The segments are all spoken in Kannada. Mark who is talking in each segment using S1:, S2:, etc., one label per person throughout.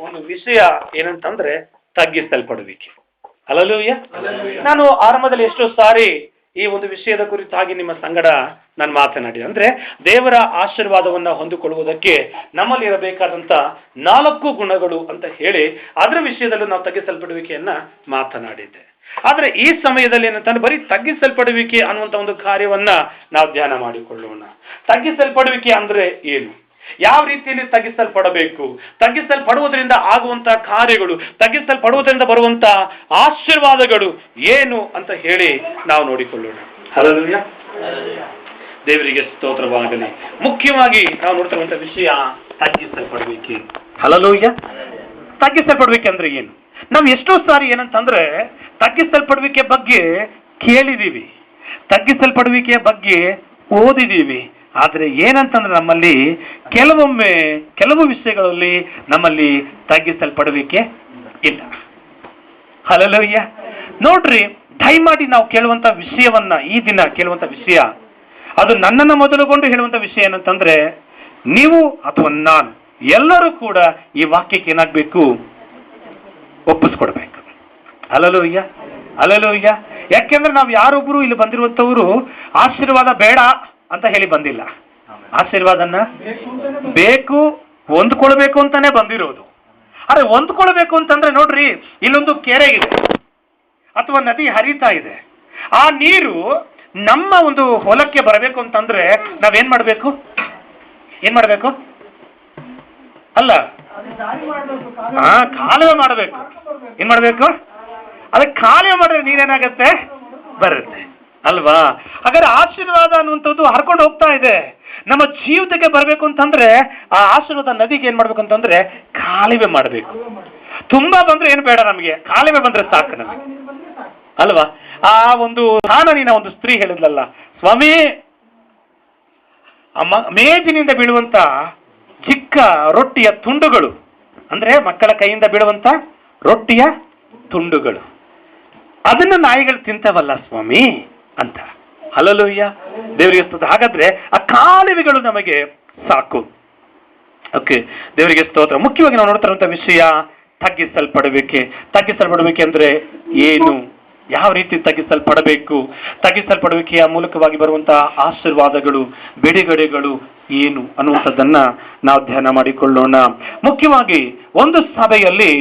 S1: ಒಂದು ವಿಷಯ ಏನಂತಂದ್ರೆ ತಗ್ಗಿಸಲ್ಪಡುವಿಕೆ. ಹಲ್ಲೆಲೂಯಾ. ನಾನು ಆರಂಭದಲ್ಲಿ ಎಷ್ಟೋ ಸಾರಿ ಈ ಒಂದು ವಿಷಯದ ಕುರಿತಾಗಿ ನಿಮ್ಮ ಸಂಗಡ ನಾನು ಮಾತನಾಡಿದೆ. ಅಂದ್ರೆ ದೇವರ ಆಶೀರ್ವಾದವನ್ನ ಹೊಂದಿಕೊಳ್ಳುವುದಕ್ಕೆ ನಮ್ಮಲ್ಲಿ ಇರಬೇಕಾದಂತ 4 ಗುಣಗಳು ಅಂತ ಹೇಳಿ ಅದರ ವಿಷಯದಲ್ಲೂ ನಾವು ತಗ್ಗಿಸಲ್ಪಡುವಿಕೆಯನ್ನ ಮಾತನಾಡಿದ್ದೆ. ಆದ್ರೆ ಈ ಸಮಯದಲ್ಲಿ ಏನಂತಂದ್ರೆ ಬರೀ ತಗ್ಗಿಸಲ್ಪಡುವಿಕೆ ಅನ್ನುವಂತ ಒಂದು ಕಾರ್ಯವನ್ನ ನಾವು ಧ್ಯಾನ ಮಾಡಿಕೊಳ್ಳೋಣ. ತಗ್ಗಿಸಲ್ಪಡುವಿಕೆ ಅಂದ್ರೆ ಏನು, ಯಾವ ರೀತಿಯಲ್ಲಿ ತಗ್ಗಿಸಲ್ಪಡಬೇಕು, ತಗ್ಗಿಸಲ್ಪಡುವುದರಿಂದ ಆಗುವಂತಹ ಕಾರ್ಯಗಳು, ತಗ್ಗಿಸಲ್ಪಡುವುದರಿಂದ ಬರುವಂತಹ ಆಶೀರ್ವಾದಗಳು ಏನು ಅಂತ ಹೇಳಿ ನಾವು ನೋಡಿಕೊಳ್ಳೋಣ. ಹಲ್ಲೆಲೂಯಾ. ದೇವರಿಗೆ ಸ್ತೋತ್ರವಾಗಲಿ. ಮುಖ್ಯವಾಗಿ ನಾವು ನೋಡ್ತಿರುವಂತಹ ವಿಷಯ ತಗ್ಗಿಸಲ್ಪಡುವಿಕೆ. ಹಲ್ಲೆಲೂಯಾ. ತಗ್ಗಿಸಲ್ಪಡುವಿಕೆ ಅಂದ್ರೆ ಏನು? ನಾವು ಎಷ್ಟೋ ಸಾರಿ ಏನಂತಂದ್ರೆ ತಗ್ಗಿಸಲ್ಪಡುವಿಕೆ ಬಗ್ಗೆ ಕೇಳಿದೀವಿ, ತಗ್ಗಿಸಲ್ಪಡುವಿಕೆಯ ಬಗ್ಗೆ ಓದಿದೀವಿ. ಆದ್ರೆ ಏನಂತಂದ್ರೆ ನಮ್ಮಲ್ಲಿ ಕೆಲವು ವಿಷಯಗಳಲ್ಲಿ ನಮ್ಮಲ್ಲಿ ತಗ್ಗಿಸಲ್ಪಡುವಿಕೆ ಇಲ್ಲ. ಹಲ್ಲೆಲೂಯಾ. ನೋಡ್ರಿ, ದಯಮಾಡಿ ನಾವು ಕೇಳುವಂತ ವಿಷಯವನ್ನ, ಈ ದಿನ ಕೇಳುವಂತ ವಿಷಯ, ಅದು ನನ್ನನ್ನು ಮೊದಲುಗೊಂಡು ಹೇಳುವಂತ ವಿಷಯ ಏನಂತಂದ್ರೆ, ನೀವು ಅಥವಾ ನಾನು ಎಲ್ಲರೂ ಕೂಡ ಈ ವಾಕ್ಯಕ್ಕೆ ಏನಾಗಬೇಕು, ಒಪ್ಪಿಸ್ಕೊಡ್ಬೇಕು. ಹಲ್ಲೆಲೂಯಾ. ಹಲ್ಲೆಲೂಯಾ. ಯಾಕೆಂದ್ರೆ ನಾವು ಯಾರೊಬ್ರು ಇಲ್ಲಿ ಬಂದಿರುವಂತವರು ಆಶೀರ್ವಾದ ಬೇಡ ಅಂತ ಹೇಳಿ ಬಂದಿಲ್ಲ. ಆಶೀರ್ವಾದನ ಬೇಕು, ಹೊಂದ್ಕೊಳ್ಬೇಕು ಅಂತಾನೆ ಬಂದಿರೋದು. ಆದ್ರೆ ಹೊಂದ್ಕೊಳ್ಬೇಕು ಅಂತಂದ್ರೆ ನೋಡ್ರಿ, ಇಲ್ಲೊಂದು ಕೆರೆ ಇದೆ ಅಥವಾ ನದಿ ಹರಿತಾ ಇದೆ. ಆ ನೀರು ನಮ್ಮ ಒಂದು ಹೊಲಕ್ಕೆ ಬರಬೇಕು ಅಂತಂದ್ರೆ ನಾವೇನ್ ಮಾಡ್ಬೇಕು? ಅಲ್ಲ, ಕಾಲುವೆ ಮಾಡಬೇಕು. ಏನ್ ಮಾಡ್ಬೇಕು? ಅದಕ್ಕೆ ಕಾಲುವೆ ಮಾಡಿದ್ರೆ ನೀರೇನಾಗತ್ತೆ? ಬರುತ್ತೆ ಅಲ್ವಾ? ಹಾಗಾದ್ರೆ ಆಶೀರ್ವಾದ ಅನ್ನುವಂಥದ್ದು ಹರ್ಕೊಂಡು ಹೋಗ್ತಾ ಇದೆ. ನಮ್ಮ ಜೀವಿತಕ್ಕೆ ಬರಬೇಕು ಅಂತಂದ್ರೆ ಆ ಆಶೀರ್ವಾದ ನದಿಗೆ ಏನ್ ಮಾಡ್ಬೇಕು ಅಂತಂದ್ರೆ ಕಾಲುವೆ ಮಾಡಬೇಕು. ತುಂಬಾ ಬಂದ್ರೆ ಏನು ಬೇಡ, ನಮಗೆ ಕಾಲುವೆ ಬಂದ್ರೆ ಸಾಕು ನಮಗೆ, ಅಲ್ವಾ? ಆ ಒಂದು ಕಾನೂನಿನ ಒಂದು ಸ್ತ್ರೀ ಹೇಳಿದ್ಲಲ್ಲ, ಸ್ವಾಮಿ, ಮೇಜಿನಿಂದ ಬೀಳುವಂತ ಚಿಕ್ಕ ರೊಟ್ಟಿಯ ತುಂಡುಗಳು, ಅಂದ್ರೆ ಮಕ್ಕಳ ಕೈಯಿಂದ ಬೀಳುವಂತ ರೊಟ್ಟಿಯ ತುಂಡುಗಳು, ಅದನ್ನ ನಾಯಿಗಳು ತಿಂತವಲ್ಲ ಸ್ವಾಮಿ ಅಂತ. ಹಲ್ಲೆಲೂಯಾ. ದೇವರಿಗೆ ಸ್ತೋತ್ರ. ಹಾಗಾದ್ರೆ ಆ ಕಾಲುವೆಗಳು ನಮಗೆ ಸಾಕು. ಓಕೆ, ದೇವರಿಗೆ ಸ್ತೋತ್ರ. ಮುಖ್ಯವಾಗಿ ನಾವು ನೋಡ್ತಾ ಇರುವಂತ ವಿಷಯ ತಗ್ಗಿಸಲ್ಪಡಬೇಕೆ. ತಗ್ಗಿಸಲ್ಪಡಬೇಕೆ ಅಂದ್ರೆ ಏನು, ಯಾವ ರೀತಿ ತಗ್ಗಿಸಲ್ಪಡಬೇಕು, ತಗ್ಗಿಸಲ್ಪಡುವಿಕೆಯ ಮೂಲಕವಾಗಿ ಬರುವಂತಹ ಆಶೀರ್ವಾದಗಳು, ಬಿಡುಗಡೆಗಳು ಏನು ಅನ್ನುವಂಥದ್ದನ್ನ ನಾವು ಧ್ಯಾನ ಮಾಡಿಕೊಳ್ಳೋಣ. ಮುಖ್ಯವಾಗಿ ಒಂದು ಸಭೆಯಲ್ಲಿ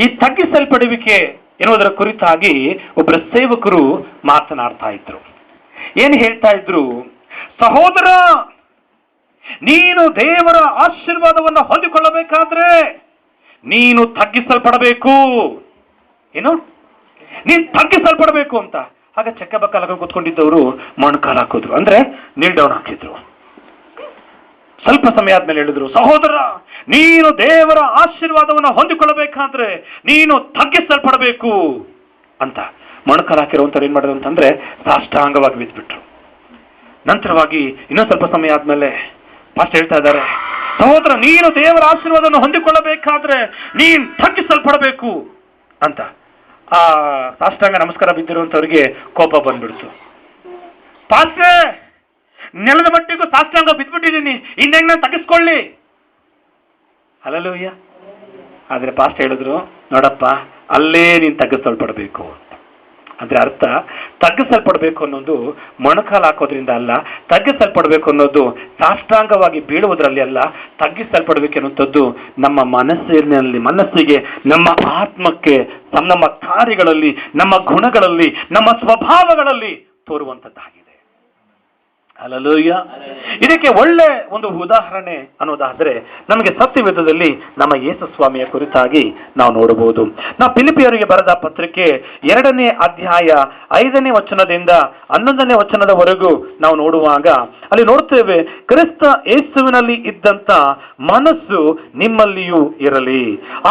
S1: ಈ ತಗ್ಗಿಸಲ್ಪಡುವಿಕೆ ಎನ್ನುವುದರ ಕುರಿತಾಗಿ ಒಬ್ಬರ ಸೇವಕರು ಮಾತನಾಡ್ತಾ ಇದ್ರು. ಏನು ಹೇಳ್ತಾ ಇದ್ರು? ಸಹೋದರ, ನೀನು ದೇವರ ಆಶೀರ್ವಾದವನ್ನು ಹೊಂದಿಕೊಳ್ಳಬೇಕಾದ್ರೆ ನೀನು ತಗ್ಗಿಸಲ್ಪಡಬೇಕು. ಏನು? ನೀನು ತಗ್ಗಿಸಲ್ಪಡಬೇಕು ಅಂತ. ಆಗ ಚಕ್ಕಬಕ್ಕ ಕೂತ್ಕೊಂಡಿದ್ದವರು ಮೊಣಕಾಲು ಹಾಕಿದ್ರು, ಅಂದ್ರೆ ನೀಲ್ ಡೌನ್ ಹಾಕಿದ್ರು. ಸ್ವಲ್ಪ ಸಮಯ ಆದ್ಮೇಲೆ ಹೇಳಿದ್ರು, ಸಹೋದರ, ನೀನು ದೇವರ ಆಶೀರ್ವಾದವನ್ನು ಹೊಂದಿಕೊಳ್ಳಬೇಕಾದ್ರೆ ನೀನು ತಗ್ಗಿಸಲ್ಪಡಬೇಕು ಅಂತ. ಮೊಣಕಾಲು ಹಾಕಿರುವಂತವ್ರು ಏನ್ ಮಾಡಿದ್ರು ಅಂತಂದ್ರೆ ಸಾಷ್ಟಾಂಗವಾಗಿ ಬಿದ್ದುಬಿಟ್ರು. ನಂತರವಾಗಿ ಇನ್ನೊಂದು ಸ್ವಲ್ಪ ಸಮಯ ಆದ್ಮೇಲೆ ಪಾಸ್ಟ್ ಹೇಳ್ತಾ ಇದ್ದಾರೆ, ಸಹೋದರ, ನೀನು ದೇವರ ಆಶೀರ್ವಾದವನ್ನು ಹೊಂದಿಕೊಳ್ಳಬೇಕಾದ್ರೆ ನೀನು ತಗ್ಗಿಸಲ್ಪಡಬೇಕು ಅಂತ. ಆ ಸಾಷ್ಟಾಂಗ ನಮಸ್ಕಾರ ಬಿದ್ದಿರುವಂತವ್ರಿಗೆ ಕೋಪ ಬಂದ್ಬಿಡ್ತು. ಪಾಸ್ಟ್ರೇ, ನೆಲದ ಮಟ್ಟಿಗೂ ಸಾಷ್ಟಾಂಗ ಬಿದ್ದ್ಬಿಟ್ಟಿದ್ದೀನಿ, ಇನ್ನೆಂಗ್ ನಾನು ತಗ್ಗಿಸ್ಕೊಳ್ಳಿ. ಹಲ್ಲೆಲೂಯಾ. ಆದ್ರೆ ಪಾಸ್ಟ್ ಹೇಳಿದ್ರು, ನೋಡಪ್ಪ, ಅಲ್ಲೇ ನೀನು ತಗ್ಗಿಸಲ್ಪಡಬೇಕು ಅಂತ. ಅಂದ್ರೆ ಅರ್ಥ, ತಗ್ಗಿಸಲ್ಪಡಬೇಕು ಅನ್ನೋದು ಮೊಣಕಾಲು ಹಾಕೋದ್ರಿಂದ ಅಲ್ಲ, ತಗ್ಗಿಸಲ್ಪಡಬೇಕು ಅನ್ನೋದು ಸಾಷ್ಟಾಂಗವಾಗಿ ಬೀಳುವುದರಲ್ಲಿ ಅಲ್ಲ. ತಗ್ಗಿಸಲ್ಪಡಬೇಕು ಅನ್ನುವಂಥದ್ದು ನಮ್ಮ ಮನಸ್ಸಿಗೆ, ನಮ್ಮ ಆತ್ಮಕ್ಕೆ, ನಮ್ಮ ಕಾರ್ಯಗಳಲ್ಲಿ, ನಮ್ಮ ಗುಣಗಳಲ್ಲಿ, ನಮ್ಮ ಸ್ವಭಾವಗಳಲ್ಲಿ ತೋರುವಂಥದ್ದಾಗಿದೆ. ಹಲ್ಲೆಲೂಯಾ. ಇದಕ್ಕೆ ಒಳ್ಳೆ ಒಂದು ಉದಾಹರಣೆ ಅನ್ನೋದಾದ್ರೆ ನಮಗೆ ಸತ್ಯವೇದದಲ್ಲಿ ನಮ್ಮ ಯೇಸು ಸ್ವಾಮಿಯ ಕುರಿತಾಗಿ ನಾವು ನೋಡಬಹುದು. ನಾವು ಫಿಲಿಪಿಯರಿಗೆ ಬರೆದ ಪತ್ರಿಕೆ 2ನೇ ಅಧ್ಯಾಯ 5ನೇ ವಚನದಿಂದ 11ನೇ ವಚನದವರೆಗೂ ನಾವು ನೋಡುವಾಗ ಅಲ್ಲಿ ನೋಡ್ತೇವೆ, ಕ್ರಿಸ್ತ ಯೇಸುವಿನಲ್ಲಿ ಇದ್ದಂತ ಮನಸ್ಸು ನಿಮ್ಮಲ್ಲಿಯೂ ಇರಲಿ.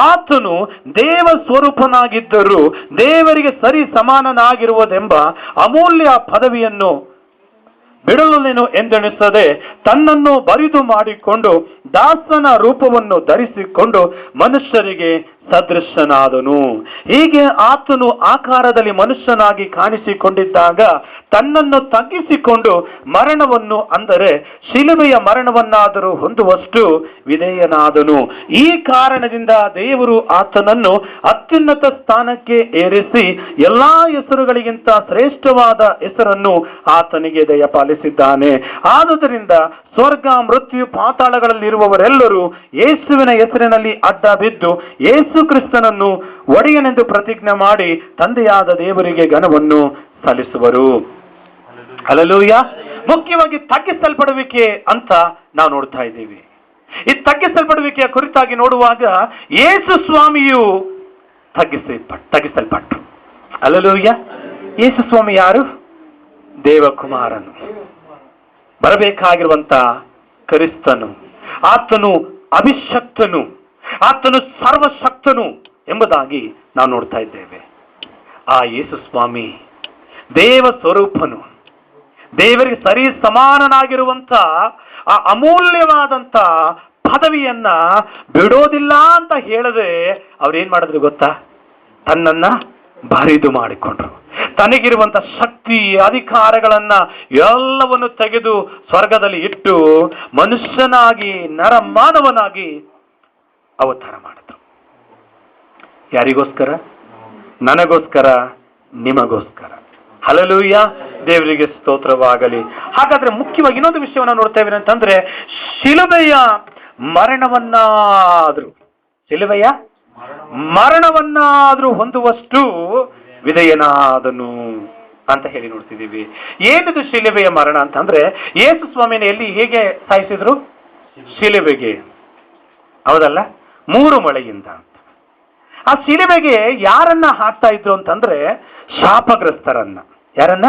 S1: ಆತನು ದೇವ ಸ್ವರೂಪನಾಗಿದ್ದರೂ ದೇವರಿಗೆ ಸರಿ ಸಮಾನನಾಗಿರುವುದೆಂಬ ಅಮೂಲ್ಯ ಪದವಿಯನ್ನು ಬಿಡಲನೇನು ಎಂದೆಣಿಸದೆ ತನ್ನನ್ನು ಬರಿದು ಮಾಡಿಕೊಂಡು ದಾಸನ ರೂಪವನ್ನು ಧರಿಸಿಕೊಂಡು ಮನುಷ್ಯರಿಗೆ ಸದೃಶನಾದನು. ಹೀಗೆ ಆತನು ಆಕಾರದಲ್ಲಿ ಮನುಷ್ಯನಾಗಿ ಕಾಣಿಸಿಕೊಂಡಿದ್ದಾಗ ತನ್ನನ್ನು ತಗ್ಗಿಸಿಕೊಂಡು ಮರಣವನ್ನು, ಅಂದರೆ ಶಿಲುಬೆಯ ಮರಣವನ್ನಾದರೂ ಹೊಂದುವಷ್ಟು ವಿಧೇಯನಾದನು. ಈ ಕಾರಣದಿಂದ ದೇವರು ಆತನನ್ನು ಅತ್ಯುನ್ನತ ಸ್ಥಾನಕ್ಕೆ ಏರಿಸಿ ಎಲ್ಲಾ ಹೆಸರುಗಳಿಗಿಂತ ಶ್ರೇಷ್ಠವಾದ ಹೆಸರನ್ನು ಆತನಿಗೆ ದಯಪಾಲಿಸಿದ್ದಾನೆ. ಆದುದರಿಂದ ಸ್ವರ್ಗ, ಮೃತ್ಯು, ಪಾತಾಳಗಳಲ್ಲಿರುವವರೆಲ್ಲರೂ ಯೇಸುವಿನ ಹೆಸರಿನಲ್ಲಿ ಅಡ್ಡ ಬಿದ್ದು ಯೇಸು ಕ್ರಿಸ್ತನನ್ನು ಒಡೆಯನೆಂದು ಪ್ರತಿಜ್ಞೆ ಮಾಡಿ ತಂದೆಯಾದ ದೇವರಿಗೆ ಘನವನ್ನು ಸಲ್ಲಿಸುವರು. ಹಲ್ಲೆಲೂಯಾ. ಮುಖ್ಯವಾಗಿ ತಗ್ಗಿಸಲ್ಪಡುವಿಕೆ ಅಂತ ನಾವು ನೋಡ್ತಾ ಇದ್ದೀವಿ. ಈ ತಗ್ಗಿಸಲ್ಪಡುವಿಕೆಯ ಕುರಿತಾಗಿ ನೋಡುವಾಗ ಯೇಸು ಸ್ವಾಮಿಯು ತಗ್ಗಿಸಲ್ಪಟ್ಟರು. ಹಲ್ಲೆಲೂಯಾ. ಯೇಸು ಸ್ವಾಮಿ ಯಾರು? ದೇವಕುಮಾರನು, ಬರಬೇಕಾಗಿರುವಂತ ಕ್ರಿಸ್ತನು. ಆತನು ಅಭಿಷಕ್ತನು, ಆತನು ಸರ್ವಶಕ್ತನು ಎಂಬುದಾಗಿ ನಾವು ನೋಡ್ತಾ ಇದ್ದೇವೆ. ಆ ಯೇಸು ಸ್ವಾಮಿ ದೇವ ಸ್ವರೂಪನು, ದೇವರಿಗೆ ಸರಿ ಸಮಾನನಾಗಿರುವಂತ ಆ ಅಮೂಲ್ಯವಾದಂತ ಪದವಿಯನ್ನ ಬಿಡೋದಿಲ್ಲ ಅಂತ ಹೇಳದೆ ಅವ್ರೇನ್ ಮಾಡಿದ್ರು ಗೊತ್ತಾ? ತನ್ನನ್ನ ಬರಿದು ಮಾಡಿಕೊಂಡ್ರು. ತನಗಿರುವಂತ ಶಕ್ತಿ, ಅಧಿಕಾರಗಳನ್ನ ಎಲ್ಲವನ್ನು ತೆಗೆದು ಸ್ವರ್ಗದಲ್ಲಿ ಇಟ್ಟು ಮನುಷ್ಯನಾಗಿ, ನರಮಾನವನಾಗಿ ಅವತಾರ ಮಾಡಿದ್ರು. ಯಾರಿಗೋಸ್ಕರ? ನನಗೋಸ್ಕರ, ನಿಮಗೋಸ್ಕರ. ಹಲ್ಲೆಲೂಯಾ. ದೇವರಿಗೆ ಸ್ತೋತ್ರವಾಗಲಿ. ಹಾಗಾದ್ರೆ ಮುಖ್ಯವಾಗಿ ಇನ್ನೊಂದು ವಿಷಯವನ್ನ ನೋಡ್ತೇವೆ ಅಂತಂದ್ರೆ, ಶಿಲುಬೆಯ ಮರಣವನ್ನಾದ್ರೂ ಹೊಂದುವಷ್ಟು ವಿಧೇಯನಾದನು ಅಂತ ಹೇಳಿ ನೋಡ್ತಿದ್ದೀವಿ. ಏನಿದು ಶಿಲುಬೆಯ ಮರಣ ಅಂತಂದ್ರೆ, ಯೇಸು ಸ್ವಾಮಿನ ಹೇಗೆ ಸಾಯಿಸಿದ್ರು? ಶಿಲುಬೆಗೆ, ಹೌದಲ್ಲ? 3 ಮೊಳೆಯಿಂದ. ಆ ಶಿಲುಬೆಗೆ ಯಾರನ್ನ ಹಾಕ್ತಾ ಇದ್ರು ಅಂತಂದ್ರೆ ಶಾಪಗ್ರಸ್ತರನ್ನ. ಯಾರನ್ನ?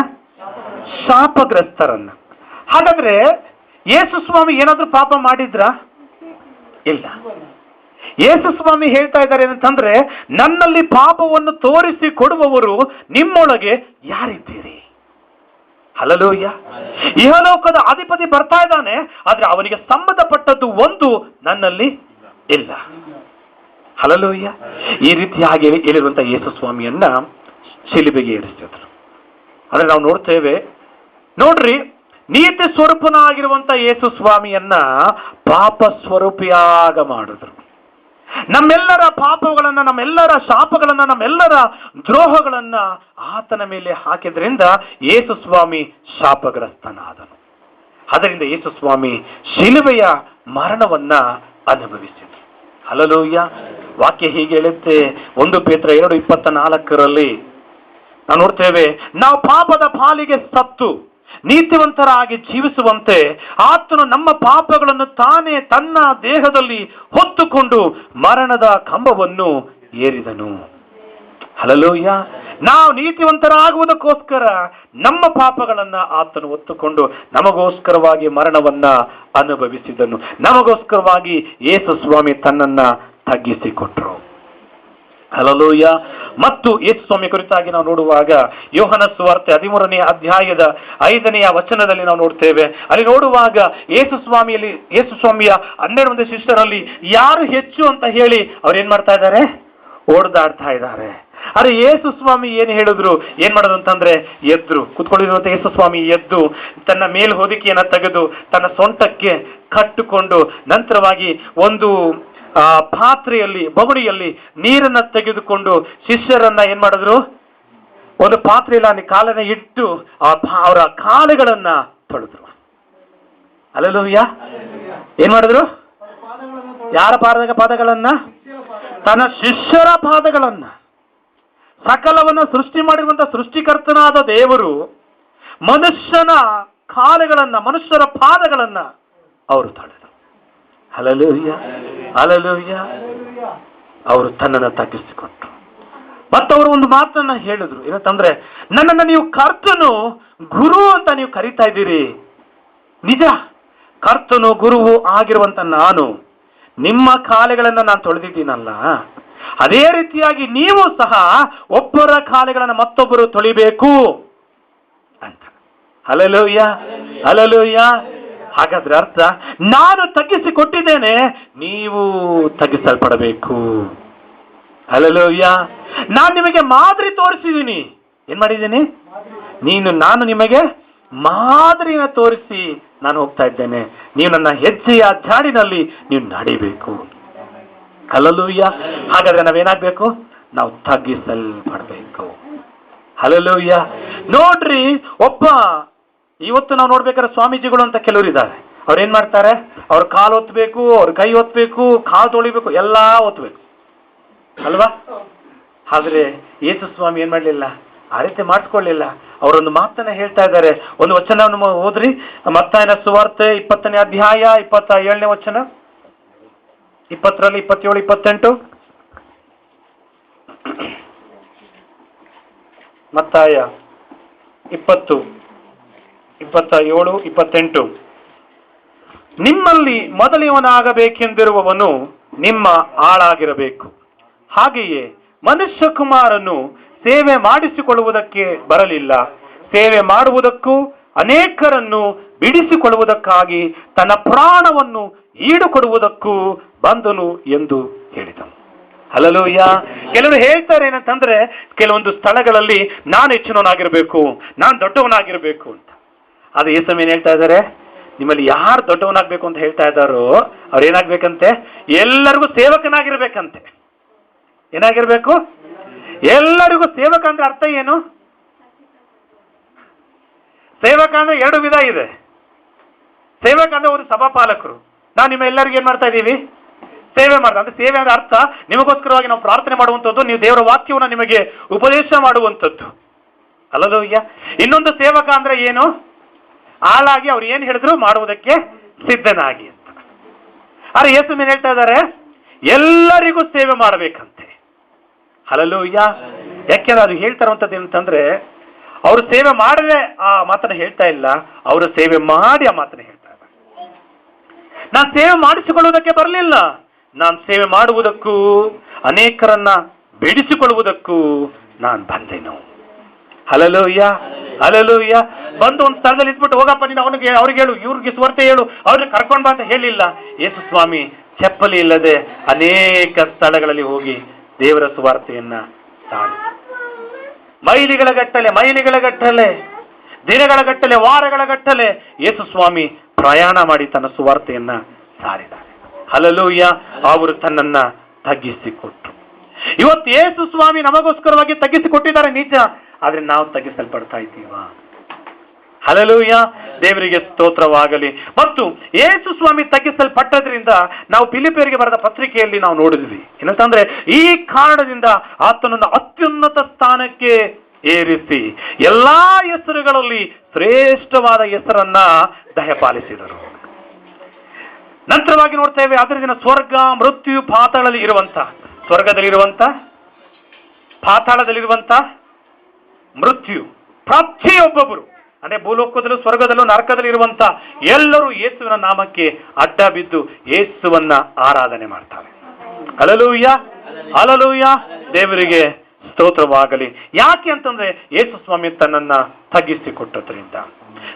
S1: ಶಾಪಗ್ರಸ್ತರನ್ನ. ಹಾಗಾದ್ರೆ ಯೇಸು ಸ್ವಾಮಿ ಏನಾದ್ರೂ ಪಾಪ ಮಾಡಿದ್ರ? ಇಲ್ಲ. ಯೇಸು ಸ್ವಾಮಿ ಹೇಳ್ತಾ ಇದ್ದಾರೆ ಏನಂತಂದ್ರೆ, ನನ್ನಲ್ಲಿ ಪಾಪವನ್ನು ತೋರಿಸಿ ಕೊಡುವವರು ನಿಮ್ಮೊಳಗೆ ಯಾರಿದ್ದೀರಿ? ಹಲ್ಲೆಲೂಯಾ. ಇಹಲೋಕದ ಅಧಿಪತಿ ಬರ್ತಾ ಇದ್ದಾನೆ, ಆದ್ರೆ ಅವನಿಗೆ ಸಂಬಂಧಪಟ್ಟದ್ದು ಒಂದು ನನ್ನಲ್ಲಿ ಇಲ್ಲ. ಹಲ್ಲೆಲೂಯಾ. ಈ ರೀತಿಯಾಗಿ ಹೇಳಿರುವಂತ ಯೇಸು ಸ್ವಾಮಿಯನ್ನ ಶಿಲುಬೆಗೆ ಏರಿಸಿದ್ರು. ಆದ್ರೆ ನಾವು ನೋಡ್ತೇವೆ, ನೋಡ್ರಿ, ನೀತಿ ಸ್ವರೂಪನಾಗಿರುವಂತ ಯೇಸು ಸ್ವಾಮಿಯನ್ನ ಪಾಪ ಸ್ವರೂಪಿಯಾಗ ಮಾಡಿದ್ರು. ನಮ್ಮೆಲ್ಲರ ಪಾಪಗಳನ್ನ, ನಮ್ಮೆಲ್ಲರ ಶಾಪಗಳನ್ನ, ನಮ್ಮೆಲ್ಲರ ದ್ರೋಹಗಳನ್ನ ಆತನ ಮೇಲೆ ಹಾಕಿದ್ರಿಂದ ಯೇಸು ಸ್ವಾಮಿ ಶಾಪಗ್ರಸ್ತನಾದನು. ಅದರಿಂದ ಯೇಸು ಸ್ವಾಮಿ ಶಿಲುಬೆಯ ಮರಣವನ್ನ ಅನುಭವಿಸಿದ್ರು. ಹಲ್ಲೆಲೂಯಾ. ವಾಕ್ಯ ಹೀಗೆ ಹೇಳುತ್ತೆ, 1 ಪೇತ್ರ 2:24 ನಾವು ನೋಡ್ತೇವೆ, ನಾವು ಪಾಪದ ಪಾಲಿಗೆ ಸತ್ತು ನೀತಿವಂತರಾಗಿ ಜೀವಿಸುವಂತೆ ಆತನು ನಮ್ಮ ಪಾಪಗಳನ್ನು ತಾನೇ ತನ್ನ ದೇಹದಲ್ಲಿ ಹೊತ್ತುಕೊಂಡು ಮರಣದ ಕಂಬವನ್ನು ಏರಿದನು. ಹಲ್ಲೆಲೂಯಾ. ನಾವು ನೀತಿವಂತರಾಗುವುದಕ್ಕೋಸ್ಕರ ನಮ್ಮ ಪಾಪಗಳನ್ನ ಆತನು ಹೊತ್ತುಕೊಂಡು ನಮಗೋಸ್ಕರವಾಗಿ ಮರಣವನ್ನ ಅನುಭವಿಸಿದನು. ನಮಗೋಸ್ಕರವಾಗಿ ಯೇಸು ಸ್ವಾಮಿ ತನ್ನನ್ನ ತಗ್ಗಿಸಿಕೊಟ್ರು. ಹಲ್ಲೆಲೂಯಾ. ಮತ್ತು ಯೇಸು ಸ್ವಾಮಿ ಕುರಿತಾಗಿ ನಾವು ನೋಡುವಾಗ ಯೋಹನ ಸುವಾರ್ತೆ 13ನೇ ಅಧ್ಯಾಯದ 5ನೇ ವಚನದಲ್ಲಿ ನಾವು ನೋಡ್ತೇವೆ. ಅಲ್ಲಿ ನೋಡುವಾಗ ಯೇಸು ಸ್ವಾಮಿಯ 12 ಶಿಷ್ಯರಲ್ಲಿ ಯಾರು ಹೆಚ್ಚು ಅಂತ ಹೇಳಿ ಅವ್ರು ಏನ್ ಮಾಡ್ತಾ ಇದ್ದಾರೆ? ಓಡ್ದಾಡ್ತಾ ಇದ್ದಾರೆ. ಅರೆ ಯೇಸು ಸ್ವಾಮಿ ಏನ್ ಹೇಳಿದ್ರು? ಏನ್ ಮಾಡೋದು ಅಂತಂದ್ರೆ, ಎದ್ರು ಕುತ್ಕೊಂಡಿರುವಂತ ಯೇಸು ಸ್ವಾಮಿ ಎದ್ದು ತನ್ನ ಮೇಲ್ ಹೊದಿಕೆಯನ್ನ ತೆಗೆದು ತನ್ನ ಸೊಂಟಕ್ಕೆ ಕಟ್ಟುಕೊಂಡು ನಂತರವಾಗಿ ಒಂದು ಪಾತ್ರೆಯಲ್ಲಿ, ಬಗುಣಿಯಲ್ಲಿ ನೀರನ್ನ ತೆಗೆದುಕೊಂಡು ಶಿಷ್ಯರನ್ನ ಏನ್ ಮಾಡಿದ್ರು? ಒಂದು ಪಾತ್ರೆಯಲ್ಲಿ ಕಾಲನ್ನ ಇಟ್ಟು ಅವರ ಕಾಲುಗಳನ್ನ ತೊಳೆದ್ರು. ಹಲ್ಲೆಲೂಯಾ. ಏನ್ ಮಾಡಿದ್ರು? ಯಾರ ಪಾದಗಳನ್ನ? ತನ್ನ ಶಿಷ್ಯರ ಪಾದಗಳನ್ನ. ಸಕಲವನ್ನ ಸೃಷ್ಟಿ ಮಾಡಿರುವಂತ ಸೃಷ್ಟಿಕರ್ತನಾದ ದೇವರು ಮನುಷ್ಯನ ಕಾಲುಗಳನ್ನ, ಮನುಷ್ಯರ ಪಾದಗಳನ್ನ ಅವರು ತೊಳೆದರು. Hallelujah, hallelujah. ಅವರು ತನ್ನನ್ನು ತಗ್ಗಿಸಿಕೊಟ್ರು. ಮತ್ತವರು ಒಂದು ಮಾತನ್ನ ಹೇಳಿದ್ರು, ಏನಂತಂದ್ರೆ, ನನ್ನನ್ನು ನೀವು ಕರ್ತನು ಗುರು ಅಂತ ನೀವು ಕರೀತಾ ಇದ್ದೀರಿ. ನಿಜ, ಕರ್ತನು ಗುರುವು ಆಗಿರುವಂತ ನಾನು ನಿಮ್ಮ ಕಾಲುಗಳನ್ನ ನಾನು ತೊಳೆದಿದ್ದೀನಲ್ಲ, ಅದೇ ರೀತಿಯಾಗಿ ನೀವು ಸಹ ಒಬ್ಬರ ಕಾಲುಗಳನ್ನ ಮತ್ತೊಬ್ಬರು ತೊಳಿಬೇಕು ಅಂತ. Hallelujah, hallelujah. ಹಾಗಾದ್ರೆ ಅರ್ಥ, ನಾನು ತಗ್ಗಿಸಿಕೊಟ್ಟಿದ್ದೇನೆ, ನೀವು ತಗ್ಗಿಸಲ್ಪಡಬೇಕು. ಹಲ್ಲೆಲೂಯಾ. ನಾನು ನಿಮಗೆ ಮಾದರಿ ತೋರಿಸಿದ್ದೀನಿ. ಏನ್ ಮಾಡಿದ್ದೀನಿ? ನಾನು ನಿಮಗೆ ಮಾದರಿನ ತೋರಿಸಿ ನಾನು ಹೋಗ್ತಾ ಇದ್ದೇನೆ. ನೀವು ನನ್ನ ಹೆಜ್ಜೆಯ ಜಾಡಿನಲ್ಲಿ ನೀವು ನಡಿಬೇಕು. ಹಲ್ಲೆಲೂಯಾ. ಹಾಗಾದ್ರೆ ನಾವೇನಾಗ್ಬೇಕು? ನಾವು ತಗ್ಗಿಸಲ್ಪಡ್ಬೇಕು. ಹಲ್ಲೆಲೂಯಾ. ನೋಡ್ರಿ, ಇವತ್ತು ನಾವು ನೋಡ್ಬೇಕಾದ್ರೆ ಸ್ವಾಮೀಜಿಗಳು ಅಂತ ಕೆಲವರು ಇದ್ದಾರೆ. ಅವ್ರು ಏನ್ ಮಾಡ್ತಾರೆ? ಅವ್ರ ಕಾಲು ಒತ್ತಬೇಕು, ಅವ್ರ ಕೈ ಒತ್ತಬೇಕು, ಕಾಲು ತೊಳಿಬೇಕು, ಎಲ್ಲಾ ಒತ್ತಬೇಕು ಅಲ್ವಾ? ಆದ್ರೆ ಯೇಸು ಸ್ವಾಮಿ ಏನ್ ಮಾಡ್ಲಿಲ್ಲ, ಆ ರೀತಿ ಮಾಡಿಸ್ಕೊಳ್ಳಿಲ್ಲ. ಅವರೊಂದು ಮಾತನ್ನ ಹೇಳ್ತಾ ಇದ್ದಾರೆ. ಒಂದು ವಚನವನ್ನು ಓದ್ರಿ, ಮತ್ತಾಯನ ಸುವಾರ್ತೆ 20ನೇ ಅಧ್ಯಾಯ 27ನೇ ವಚನ, 20ರಲ್ಲಿ 27, 28. ಮತ್ತಾಯ 20, 27, 28. ನಿಮ್ಮಲ್ಲಿ ಮೊದಲಿಯವನಾಗಬೇಕೆಂದಿರುವವನು ನಿಮ್ಮ ಆಳಾಗಿರಬೇಕು. ಹಾಗೆಯೇ ಮನುಷ್ಯ ಕುಮಾರನು ಸೇವೆ ಮಾಡಿಸಿಕೊಳ್ಳುವುದಕ್ಕೆ ಬರಲಿಲ್ಲ, ಸೇವೆ ಮಾಡುವುದಕ್ಕೂ ಅನೇಕರನ್ನು ಬಿಡಿಸಿಕೊಳ್ಳುವುದಕ್ಕಾಗಿ ತನ್ನ ಪ್ರಾಣವನ್ನು ಈಡುಕೊಡುವುದಕ್ಕೂ ಬಂದನು ಎಂದು ಹೇಳಿದನು. ಹಲ್ಲೆಲೂಯಾ. ಕೆಲವರು ಹೇಳ್ತಾರೆ ಏನಂತಂದ್ರೆ, ಕೆಲವೊಂದು ಸ್ಥಳಗಳಲ್ಲಿ ನಾನು ಹೆಚ್ಚಿನವನಾಗಿರ್ಬೇಕು, ನಾನು ದೊಡ್ಡವನಾಗಿರ್ಬೇಕು ಅಂತ. ಅದು ಯೇಸು ಏನ್ ಹೇಳ್ತಾ ಇದ್ದಾರೆ? ನಿಮ್ಮಲ್ಲಿ ಯಾರು ದೊಡ್ಡವನಾಗ್ಬೇಕು ಅಂತ ಹೇಳ್ತಾ ಇದ್ದಾರೋ ಅವ್ರು ಏನಾಗ್ಬೇಕಂತೆ? ಎಲ್ಲರಿಗೂ ಸೇವಕನಾಗಿರ್ಬೇಕಂತೆ. ಏನಾಗಿರ್ಬೇಕು? ಎಲ್ಲರಿಗೂ ಸೇವಕ ಅಂದ್ರೆ ಅರ್ಥ ಏನು? ಸೇವಕ ಅಂದ್ರೆ 2 ವಿಧ ಇದೆ. ಸೇವಕ ಅಂದ್ರೆ ಒಂದು ಸಭಾಪಾಲಕರು. ನಾವು ನಿಮ್ಮ ಎಲ್ಲರಿಗೂ ಏನ್ ಮಾಡ್ತಾ ಇದ್ದೀವಿ? ಸೇವೆ ಮಾಡ್ತಾ. ಅಂದ್ರೆ ಸೇವೆ ಅಂದ್ರೆ ಅರ್ಥ ನಿಮಗೋಸ್ಕರವಾಗಿ ನಾವು ಪ್ರಾರ್ಥನೆ ಮಾಡುವಂಥದ್ದು, ನೀವು ದೇವರ ವಾಕ್ಯವನ್ನು ನಿಮಗೆ ಉಪದೇಶ ಮಾಡುವಂಥದ್ದು. ಅಲ್ಲದಯ್ಯ. ಇನ್ನೊಂದು ಸೇವಕ ಅಂದ್ರೆ ಏನು? ಆಳಾಗಿ ಅವ್ರು ಏನ್ ಹೇಳಿದ್ರು ಮಾಡುವುದಕ್ಕೆ ಸಿದ್ಧನಾಗಿ ಅಂತ. ಆದ್ರೆ ಯೇಸು ಏನ್ ಹೇಳ್ತಾ ಇದ್ದಾರೆ? ಎಲ್ಲರಿಗೂ ಸೇವೆ ಮಾಡಬೇಕಂತೆ. ಹಲ್ಲೆಲೂಯ. ಯಾಕೆಂದ್ರೆ ಅದು ಹೇಳ್ತಾರಂಥದ್ದು ಏನಂತಂದ್ರೆ, ಅವರು ಸೇವೆ ಮಾಡದೆ ಆ ಮಾತನ್ನ ಹೇಳ್ತಾ ಇಲ್ಲ, ಅವರು ಸೇವೆ ಮಾಡಿ ಆ ಮಾತನ್ನ ಹೇಳ್ತಾ ಇದ್ದಾರೆ. ನಾನು ಸೇವೆ ಮಾಡಿಸಿಕೊಳ್ಳುವುದಕ್ಕೆ ಬರಲಿಲ್ಲ, ನಾನು ಸೇವೆ ಮಾಡುವುದಕ್ಕೂ ಅನೇಕರನ್ನ ಬಿಡಿಸಿಕೊಳ್ಳುವುದಕ್ಕೂ ನಾನು ಬಂದೆನು. Hallelujah, hallelujah. ಬಂದು ಒಂದು ಸ್ಥಳದಲ್ಲಿ ಇದ್ಬಿಟ್ಟು ಹೋಗಪ್ಪ ನೀನು ಅವ್ರಿಗೆ ಹೇಳು, ಇವ್ರಿಗೆ ಸುವಾರ್ತೆ ಹೇಳು, ಅವ್ರನ್ನ ಕರ್ಕೊಂಡ್ ಬಾ ಅಂತ ಹೇಳಿಲ್ಲ. ಯೇಸು ಸ್ವಾಮಿ ಚಪ್ಪಲಿ ಇಲ್ಲದೆ ಅನೇಕ ಸ್ಥಳಗಳಲ್ಲಿ ಹೋಗಿ ದೇವರ ಸುವಾರ್ತೆಯನ್ನ ಸಾರಿ ಮೈಲಿಗಳ ಗಟ್ಟಲೆ ದಿನಗಳ ಗಟ್ಟಲೆ ವಾರಗಳ ಗಟ್ಟಲೆ ಯೇಸು ಸ್ವಾಮಿ ಪ್ರಯಾಣ ಮಾಡಿ ತನ್ನ ಸುವಾರ್ತೆಯನ್ನ ಸಾರಿದ್ದಾರೆ. ಹಲ್ಲೆಲೂಯ. ಅವರು ತನ್ನನ್ನ ತಗ್ಗಿಸಿಕೊಟ್ರು. ಇವತ್ತು ಯೇಸು ಸ್ವಾಮಿ ನಮಗೋಸ್ಕರವಾಗಿ ತಗ್ಗಿಸಿಕೊಟ್ಟಿದ್ದಾರೆ ನಿಜ, ಆದ್ರೆ ನಾವು ತಗ್ಗಿಸಲ್ಪಡ್ತಾ ಇದ್ದೀವಾ? ಹಲ್ಲೆಲೂಯ. ದೇವರಿಗೆ ಸ್ತೋತ್ರವಾಗಲಿ. ಮತ್ತು ಯೇಸು ಸ್ವಾಮಿ ತಗ್ಗಿಸಲ್ಪಟ್ಟದ್ರಿಂದ ನಾವು ಫಿಲಿಪಿಯರಿಗೆ ಬರೆದ ಪತ್ರಿಕೆಯಲ್ಲಿ ನಾವು ನೋಡಿದ್ವಿ ಏನಂತಂದ್ರೆ, ಈ ಕಾರಣದಿಂದ ಆತನನ್ನು ಅತ್ಯುನ್ನತ ಸ್ಥಾನಕ್ಕೆ ಏರಿಸಿ ಎಲ್ಲಾ ಹೆಸರುಗಳಲ್ಲಿ ಶ್ರೇಷ್ಠವಾದ ಹೆಸರನ್ನ ದಯಪಾಲಿಸಿದರು. ನಂತರವಾಗಿ ನೋಡ್ತೇವೆ, ಅದರ ದಿನ ಸ್ವರ್ಗ, ಮೃತ್ಯು, ಪಾತಾಳದಲ್ಲಿ ಇರುವಂತ, ಸ್ವರ್ಗದಲ್ಲಿರುವಂತ, ಪಾತಾಳದಲ್ಲಿರುವಂತ, ಮೃತ್ಯು, ಪ್ರತಿಯೊಬ್ಬೊಬ್ಬರು ಅಂದ್ರೆ ಭೂಲೋಕದಲ್ಲೂ ಸ್ವರ್ಗದಲ್ಲೂ ನರಕದಲ್ಲಿ ಇರುವಂತ ಎಲ್ಲರೂ ಯೇಸುವಿನ ನಾಮಕ್ಕೆ ಅಡ್ಡ ಬಿದ್ದು ಯೇಸುವನ್ನ ಆರಾಧನೆ ಮಾಡ್ತಾರೆ. Hallelujah, hallelujah. ದೇವರಿಗೆ ಸ್ತೋತ್ರವಾಗಲಿ. ಯಾಕೆ ಅಂತಂದ್ರೆ ಯೇಸು ಸ್ವಾಮಿ ತನ್ನನ್ನ ತಗ್ಗಿಸಿಕೊಟ್ಟದ್ರಿಂದ.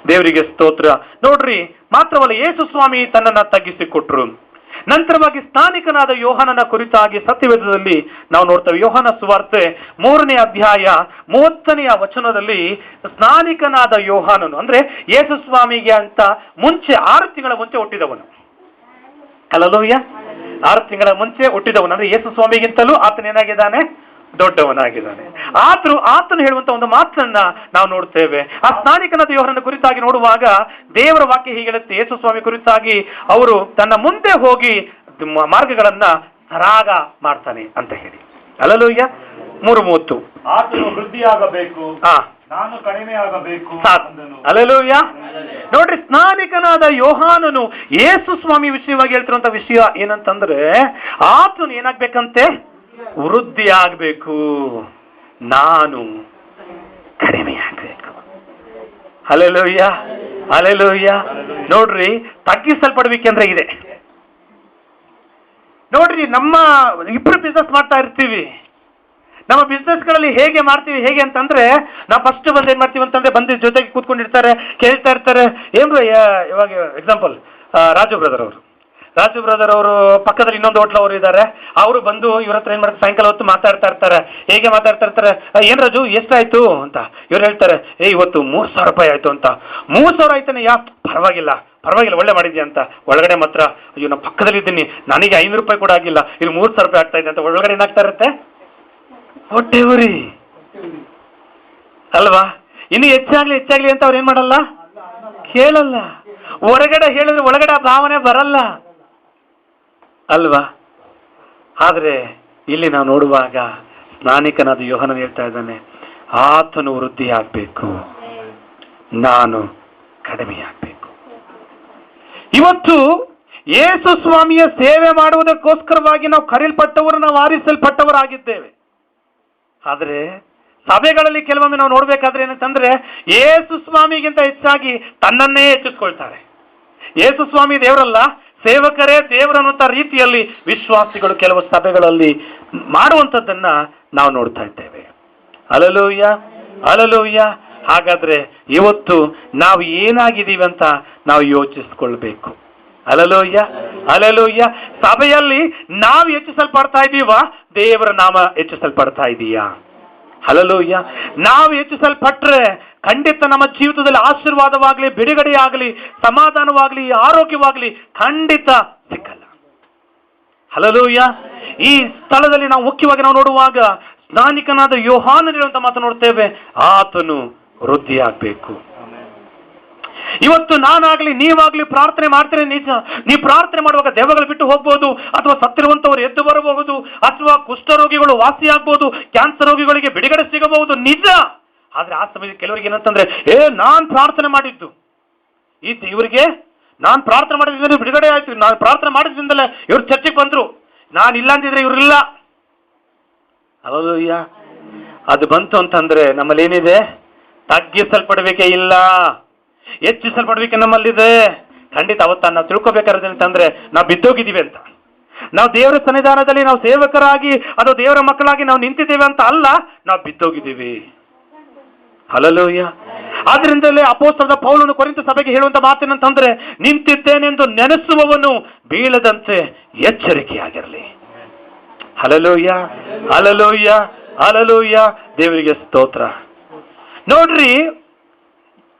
S1: ದೇವರಿಗೆ ಸ್ತೋತ್ರ. ನೋಡ್ರಿ, ಮಾತ್ರವಲ್ಲ ಯೇಸು ಸ್ವಾಮಿ ತನ್ನನ್ನ ತಗ್ಗಿಸಿಕೊಟ್ರು. ನಂತರವಾಗಿ ಸ್ನಾನಿಕನಾದ ಯೋಹಾನನ ಕುರಿತಾಗಿ ಸತ್ಯವೇದದಲ್ಲಿ ನಾವು ನೋಡ್ತೇವೆ. ಯೋಹಾನ ಸುವಾರ್ತೆ 3ನೇ ಅಧ್ಯಾಯ 30ನೇ ವಚನದಲ್ಲಿ ಸ್ನಾನಿಕನಾದ ಯೋಹಾನನು ಅಂದ್ರೆ ಯೇಸು ಸ್ವಾಮಿಗೆ ಅಂತ ಮುಂಚೆ 6 ತಿಂಗಳ ಮುಂಚೆ ಹುಟ್ಟಿದವನು. ಹಲ್ಲೆಲೂಯಾ. 6 ತಿಂಗಳ ಮುಂಚೆ ಹುಟ್ಟಿದವನು ಅಂದ್ರೆ ಯೇಸು ಸ್ವಾಮಿಗಿಂತಲೂ ಆತನೇನಾಗಿದ್ದಾನೆ? ದೊಡ್ಡವನಾಗಿದ್ದಾನೆ. ಆತನು ಹೇಳುವಂತ ಒಂದು ಮಾತನ್ನ ನಾವು ನೋಡ್ತೇವೆ. ಆ ಸ್ನಾನಿಕನಾದ ಯೋಹಾನನ ಕುರಿತಾಗಿ ನೋಡುವಾಗ ದೇವರ ವಾಕ್ಯ ಹೀಗೆ ಹೇಳುತ್ತೆ, ಯೇಸು ಸ್ವಾಮಿ ಕುರಿತಾಗಿ ಅವರು ತನ್ನ ಮುಂದೆ ಹೋಗಿ ಮಾರ್ಗಗಳನ್ನ ಸರಾಗ ಮಾಡ್ತಾನೆ ಅಂತ ಹೇಳಿ. ಹಲ್ಲೆಲೂಯಾ. 3:30
S2: ಆತನು ವೃದ್ಧಿಯಾಗಬೇಕು, ನಾನು ಕಡಿಮೆ ಆಗಬೇಕು.
S1: ಹಲ್ಲೆಲೂಯಾ. ನೋಡ್ರಿ, ಸ್ನಾನಿಕನಾದ ಯೋಹಾನನು ಯೇಸು ಸ್ವಾಮಿ ವಿಷಯವಾಗಿ ಹೇಳ್ತಿರುವಂತ ವಿಷಯ ಏನಂತಂದ್ರೆ, ಆತನು ಏನಾಗ್ಬೇಕಂತೆ? ವೃದ್ಧಿ ಆಗ್ಬೇಕು, ನಾನು ಕಡಿಮೆ ಆಗ್ಬೇಕು. Hallelujah, hallelujah. ನೋಡ್ರಿ, ತಗ್ಗಿಸಲ್ಪಡ್ಬೇಕೆಂದ್ರೆ ಇದೆ. ನೋಡ್ರಿ, ನಮ್ಮ ಇಬ್ರು ಬಿಸ್ನೆಸ್ ಮಾಡ್ತಾ ಇರ್ತೀವಿ. ನಮ್ಮ ಬಿಸ್ನೆಸ್ಗಳಲ್ಲಿ ಹೇಗೆ ಮಾಡ್ತೀವಿ ಹೇಗೆ ಅಂತಂದ್ರೆ, ನಾವು ಫಸ್ಟ್ ಬಂದು ಏನ್ ಮಾಡ್ತೀವಿ ಅಂತಂದ್ರೆ, ಬಂದು ಜೊತೆಗೆ ಕೂತ್ಕೊಂಡಿರ್ತಾರೆ, ಕೇಳ್ತಾ ಇರ್ತಾರೆ. ಏನ್ರು ಇವಾಗ ಎಕ್ಸಾಂಪಲ್ ರಾಜು ಬ್ರದರ್ ಅವರು ರಾಜು ಬ್ರದರ್ ಅವರು ಪಕ್ಕದಲ್ಲಿ ಇನ್ನೊಂದು ಹೋಟ್ಲ್ ಅವರು ಇದ್ದಾರೆ. ಅವರು ಬಂದು ಇವ್ರ ಹತ್ರ ಏನ್ ಮಾಡ್ತಾರೆ, ಸಾಯಂಕಾಲ ಹೊತ್ತು ಮಾತಾಡ್ತಾ ಇರ್ತಾರೆ. ಹೇಗೆ ಮಾತಾಡ್ತಾ ಇರ್ತಾರೆ, ಏನ್ ರಾಜು ಎಷ್ಟಾಯ್ತು ಅಂತ. ಇವ್ರು ಹೇಳ್ತಾರೆ, ಇವತ್ತು 3,000 ರೂಪಾಯಿ ಆಯ್ತು ಅಂತ. 3,000 ಆಯ್ತಾನೆ, ಪರವಾಗಿಲ್ಲ ಒಳ್ಳೆ ಮಾಡಿದ್ಯಾ ಅಂತ. ಒಳಗಡೆ ಮಾತ್ರ, ಅಯ್ಯೋ ನಾ ಪಕ್ಕದಲ್ಲಿ ಇದ್ದೀನಿ, ನನಗೆ 500 ರೂಪಾಯಿ ಕೂಡ ಆಗಿಲ್ಲ, ಇದು 3,000 ರೂಪಾಯಿ ಆಗ್ತಾ ಇದೆ ಅಂತ. ಒಳಗಡೆ ಏನಾಗ್ತಾ ಇರುತ್ತೆ, ಹೊಟ್ಟೆ ಉರಿ ಅಲ್ವಾ? ಇನ್ನು ಹೆಚ್ಚಾಗ್ಲಿ ಅಂತ ಅವ್ರು ಏನ್ ಮಾಡಲ್ಲ, ಕೇಳಲ್ಲ. ಹೊರಗಡೆ ಹೇಳಿದ್ರೆ ಒಳಗಡೆ ಆ ಭಾವನೆ ಬರಲ್ಲ ಅಲ್ವಾ? ಆದ್ರೆ ಇಲ್ಲಿ ನಾವು ನೋಡುವಾಗ ಸ್ನಾನಿಕನಾದ ಯೋಹಾನನು ಹೇಳ್ತಾ ಇದ್ದಾನೆ, ಆತನು ವೃದ್ಧಿ ಆಗ್ಬೇಕು, ನಾನು ಕಡಿಮೆ ಆಗ್ಬೇಕು. ಇವತ್ತು ಯೇಸು ಸ್ವಾಮಿಯ ಸೇವೆ ಮಾಡುವುದಕ್ಕೋಸ್ಕರವಾಗಿ ನಾವು ಕರೆಯಲ್ಪಟ್ಟವರು, ನಾವು ಆರಿಸಲ್ಪಟ್ಟವರಾಗಿದ್ದೇವೆ. ಆದ್ರೆ ಸಭೆಗಳಲ್ಲಿ ಕೆಲವೊಮ್ಮೆ ನಾವು ನೋಡ್ಬೇಕಾದ್ರೆ ಏನಂತಂದ್ರೆ, ಯೇಸು ಸ್ವಾಮಿಗಿಂತ ಹೆಚ್ಚಾಗಿ ತನ್ನನ್ನೇ ಹೆಚ್ಚಿಸ್ಕೊಳ್ತಾರೆ. ಯೇಸು ಸ್ವಾಮಿ ದೇವರಲ್ಲ, ಸೇವಕರೇ ದೇವರನ್ನುವಂತ ರೀತಿಯಲ್ಲಿ ವಿಶ್ವಾಸಿಗಳು ಕೆಲವು ಸಭೆಗಳಲ್ಲಿ ಮಾಡುವಂಥದ್ದನ್ನ ನಾವು ನೋಡ್ತಾ ಇದ್ದೇವೆ. ಅಲಲೂಯ್ಯ. ಹಾಗಾದ್ರೆ ಇವತ್ತು ನಾವು ಏನಾಗಿದ್ದೀವಿ ಅಂತ ನಾವು ಯೋಚಿಸ್ಕೊಳ್ಬೇಕು. ಅಲಲೂಯ್ಯ. ಸಭೆಯಲ್ಲಿ ನಾವು ಹೆಚ್ಚಿಸಲ್ಪಡ್ತಾ ಇದ್ದೀವಾ, ದೇವರ ನಾಮ ಹೆಚ್ಚಿಸಲ್ಪಡ್ತಾ ಇದೀಯಾ? ಹಲ್ಲೆಲೂಯಾ. ನಾವು ಹೆಚ್ಚಿಸಲ್ಪಟ್ರೆ ಖಂಡಿತ ನಮ್ಮ ಜೀವಿತದಲ್ಲಿ ಆಶೀರ್ವಾದವಾಗಲಿ, ಬಿಡುಗಡೆಯಾಗಲಿ, ಸಮಾಧಾನವಾಗಲಿ, ಆರೋಗ್ಯವಾಗಲಿ ಖಂಡಿತ ಸಿಕ್ಕಲ್ಲ. ಹಲ್ಲೆಲೂಯಾ. ಈ ಸ್ಥಳದಲ್ಲಿ ನಾವು ಮುಖ್ಯವಾಗಿ ನಾವು ನೋಡುವಾಗ ಸ್ನಾನಿಕನಾದ ಯೋಹಾನನಿರುವಂತ ಮಾತು ನೋಡ್ತೇವೆ, ಆತನು ವೃದ್ಧಿಯಾಗಬೇಕು. ಇವತ್ತು ನಾನಾಗ್ಲಿ ನೀವಾಗ್ಲಿ ಪ್ರಾರ್ಥನೆ ಮಾಡ್ತೀರಿ, ನಿಜ. ನೀವು ಪ್ರಾರ್ಥನೆ ಮಾಡುವಾಗ ದೆವ್ವಗಳು ಬಿಟ್ಟು ಹೋಗ್ಬೋದು, ಅಥವಾ ಸತ್ತಿರುವಂತವರು ಎದ್ದು ಬರಬಹುದು, ಅಥವಾ ಕುಷ್ಠರೋಗಿಗಳು ವಾಸಿಯಾಗಬಹುದು, ಕ್ಯಾನ್ಸರ್ ರೋಗಿಗಳಿಗೆ ಬಿಡುಗಡೆ ಸಿಗಬಹುದು, ನಿಜ. ಆದ್ರೆ ಆ ಸಮಯದಲ್ಲಿ ಕೆಲವರಿಗೆ ಏನಂತಂದ್ರೆ, ನಾನ್ ಪ್ರಾರ್ಥನೆ ಮಾಡಿದ್ದು ಇವರಿಗೆ, ನಾನ್ ಪ್ರಾರ್ಥನೆ ಮಾಡಿದ್ರೆ ಬಿಡುಗಡೆ ಆಯ್ತು, ನಾನು ಪ್ರಾರ್ಥನೆ ಮಾಡಿದ್ರಿಂದಲೇ ಇವ್ರು ಚರ್ಚೆಗೆ ಬಂದ್ರು, ನಾನು ಇಲ್ಲ ಅಂತಿದ್ರೆ ಇವ್ರಿಲ್ಲ. ಹೌದಯ್ಯ. ಅದು ಬಂತು ಅಂತಂದ್ರೆ ನಮ್ಮಲ್ಲಿ ಏನಿದೆ, ತಗ್ಗಿಸಲ್ಪಡಬೇಕೇ ಇಲ್ಲ, ಹೆಚ್ಚಿಸಲ್ಪಡ್ಬೇಕೆ ನಮ್ಮಲ್ಲಿದೆ. ಖಂಡಿತ ಅವತ್ತ ನಾವು ತಿಳ್ಕೊಬೇಕಾದ್ರೆ ಅಂತಂದ್ರೆ ನಾವು ಬಿದ್ದೋಗಿದ್ದೀವಿ ಅಂತ. ನಾವು ದೇವರ ಸನ್ನಿಧಾನದಲ್ಲಿ ನಾವು ಸೇವಕರಾಗಿ ಅಥವಾ ದೇವರ ಮಕ್ಕಳಾಗಿ ನಾವು ನಿಂತಿದ್ದೇವೆ ಅಂತ ಅಲ್ಲ, ನಾವು ಬಿದ್ದೋಗಿದ್ದೀವಿ. ಹಲ್ಲೆಲೂಯ. ಆದ್ರಿಂದಲೇ ಅಪೊಸ್ತಲನಾದ ಪೌಲನು ಕೊರಿಂಥ ಸಭೆಗೆ ಹೇಳುವಂತ ಮಾತೇನಂತಂದ್ರೆ, ನಿಂತಿದ್ದೇನೆಂದು ನೆನೆಸುವವನು ಬೀಳದಂತೆ ಎಚ್ಚರಿಕೆಯಾಗಿರಲಿ. Hallelujah, hallelujah, hallelujah. ದೇವರಿಗೆ ಸ್ತೋತ್ರ. ನೋಡ್ರಿ,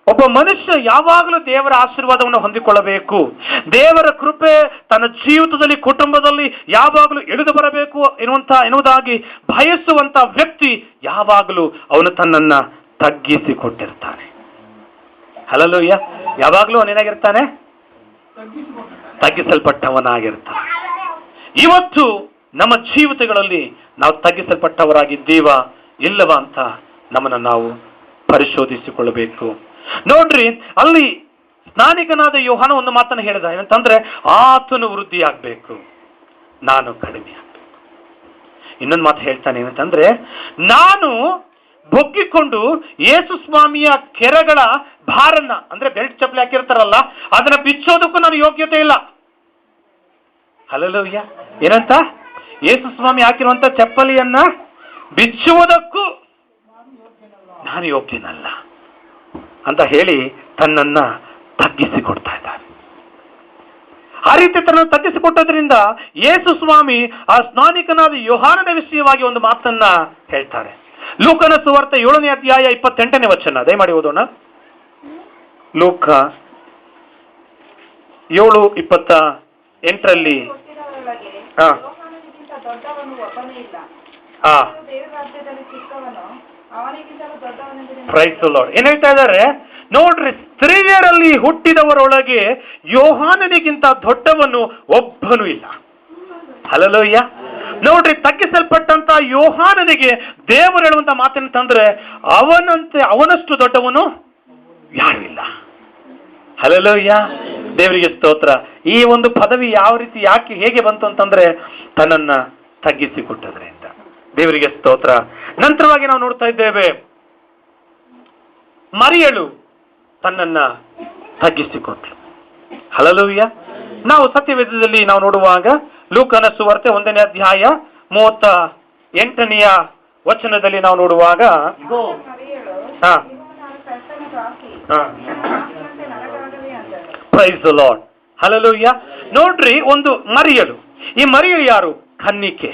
S1: ಒಬ್ಬ ಮನುಷ್ಯ ಯಾವಾಗಲೂ ದೇವರ ಆಶೀರ್ವಾದವನ್ನು ಹೊಂದಿಕೊಳ್ಳಬೇಕು. ದೇವರ ಕೃಪೆ ತನ್ನ ಜೀವಿತದಲ್ಲಿ, ಕುಟುಂಬದಲ್ಲಿ ಯಾವಾಗಲೂ ಇಳಿದು ಬರಬೇಕು ಎನ್ನುವುದಾಗಿ ಬಯಸುವಂತ ವ್ಯಕ್ತಿ ಯಾವಾಗಲೂ ಅವನು ತನ್ನನ್ನ ತಗ್ಗಿಸಿಕೊಟ್ಟಿರ್ತಾನೆ. ಹಲ್ಲೆಲೂಯ. ಯಾವಾಗಲೂ ಅವನೇನಾಗಿರ್ತಾನೆ, ತಗ್ಗಿಸಲ್ಪಟ್ಟವನಾಗಿರ್ತಾನೆ. ಇವತ್ತು ನಮ್ಮ ಜೀವಿತಗಳಲ್ಲಿ ನಾವು ತಗ್ಗಿಸಲ್ಪಟ್ಟವರಾಗಿದ್ದೀವಾ ಇಲ್ಲವಾ ಅಂತ ನಮ್ಮನ್ನು ನಾವು ಪರಿಶೋಧಿಸಿಕೊಳ್ಳಬೇಕು. ನೋಡ್ರಿ, ಅಲ್ಲಿ ಸ್ನಾನಿಕನಾದ ಯೋಹಾನ ಒಂದು ಮಾತನ್ನು ಹೇಳಿದ, ಏನಂತಂದ್ರೆ ಆತನು ವೃದ್ಧಿ ಆಗ್ಬೇಕು, ನಾನು ಕಡಿಮೆ ಆಗ್ಬೇಕು. ಇನ್ನೊಂದು ಮಾತು ಹೇಳ್ತಾನೆ, ಏನಂತಂದ್ರೆ ನಾನು ಬೊಗ್ಗಿಕೊಂಡು ಯೇಸು ಸ್ವಾಮಿಯ ಕೆರಗಳ ಭಾರನ್ನ, ಅಂದ್ರೆ ಬೆಲ್ಟ್ ಚಪ್ಪಲಿ ಹಾಕಿರ್ತಾರಲ್ಲ, ಅದನ್ನ ಬಿಚ್ಚೋದಕ್ಕೂ ನಾನು ಯೋಗ್ಯತೆ ಇಲ್ಲ. ಹಲ್ಲೆಲೂಯಾ. ಏನಂತ? ಯೇಸು ಸ್ವಾಮಿ ಹಾಕಿರುವಂತ ಚಪ್ಪಲಿಯನ್ನ ಬಿಚ್ಚುವುದಕ್ಕೂ ನಾನು ಯೋಗ್ಯನಲ್ಲ ಅಂತ ಹೇಳಿ ತನ್ನನ್ನ ತಗ್ಗಿಸಿಕೊಡ್ತಾ ಇದ್ದಾನೆ. ಆ ರೀತಿ ತನ್ನನ್ನು ತಗ್ಗಿಸಿಕೊಟ್ಟದ್ರಿಂದ ಯೇಸು ಸ್ವಾಮಿ ಆ ಸ್ನಾನಿಕನಾದ ಯೋಹಾನನ ವಿಷಯವಾಗಿ ಒಂದು ಮಾತನ್ನ ಹೇಳ್ತಾರೆ. ಲೂಕನ ಸುವಾರ್ತೆ 7ನೇ ಅಧ್ಯಾಯ 28ನೇ ವಚನ ದಯಮಾಡಿ ಓದೋಣ. ಲೂಕ 7:28 ಏನ್ ಹೇಳ್ತಾ ಇದ್ದಾರೆ ನೋಡ್ರಿ, ಸ್ತ್ರೀಯರಲ್ಲಿ ಹುಟ್ಟಿದವರೊಳಗೆ ಯೋಹಾನನಿಗಿಂತ ದೊಡ್ಡವನು ಒಬ್ಬನೂ ಇಲ್ಲ. ಹಲ್ಲೆಲೂಯಾ. ನೋಡ್ರಿ, ತಗ್ಗಿಸಲ್ಪಟ್ಟಂತ ಯೋಹಾನನಿಗೆ ದೇವರು ಹೇಳುವಂತ ಮಾತೇನಂತಂದ್ರೆ, ಅವನಷ್ಟು ದೊಡ್ಡವನು ಯಾರು ಇಲ್ಲ. ಹಲ್ಲೆಲೂಯಾ. ದೇವರಿಗೆ ಸ್ತೋತ್ರ. ಈ ಒಂದು ಪದವಿ ಯಾವ ರೀತಿ, ಯಾಕೆ, ಹೇಗೆ ಬಂತು ಅಂತಂದ್ರೆ ತನ್ನನ್ನ ತಗ್ಗಿಸಿಕೊಟ್ಟದ್ರಿಂದ. ದೇವರಿಗೆ ಸ್ತೋತ್ರ. ನಂತರವಾಗಿ ನಾವು ನೋಡ್ತಾ ಇದ್ದೇವೆ, ಮರಿಯಳು ತನ್ನನ್ನ ತಗ್ಗಿಸಿಕೊಟ್ಲು. ಹಲ್ಲೆಲೂಯಾ. ನಾವು ಸತ್ಯವೇದದಲ್ಲಿ ನಾವು ನೋಡುವಾಗ ಲೂಕನ ಸುವಾರ್ತೆ 1ನೇ ಅಧ್ಯಾಯ 38ನೇ ವಚನದಲ್ಲಿ ನಾವು ನೋಡುವಾಗ, ಪ್ರೈಸ್ ದಿ ಲಾರ್ಡ್. ಹಲ್ಲೆಲೂಯಾ. ನೋಡ್ರಿ, ಒಂದು ಮರಿಯಳು. ಈ ಮರಿಯಳು ಯಾರು? ಕನ್ನಿಕೆ,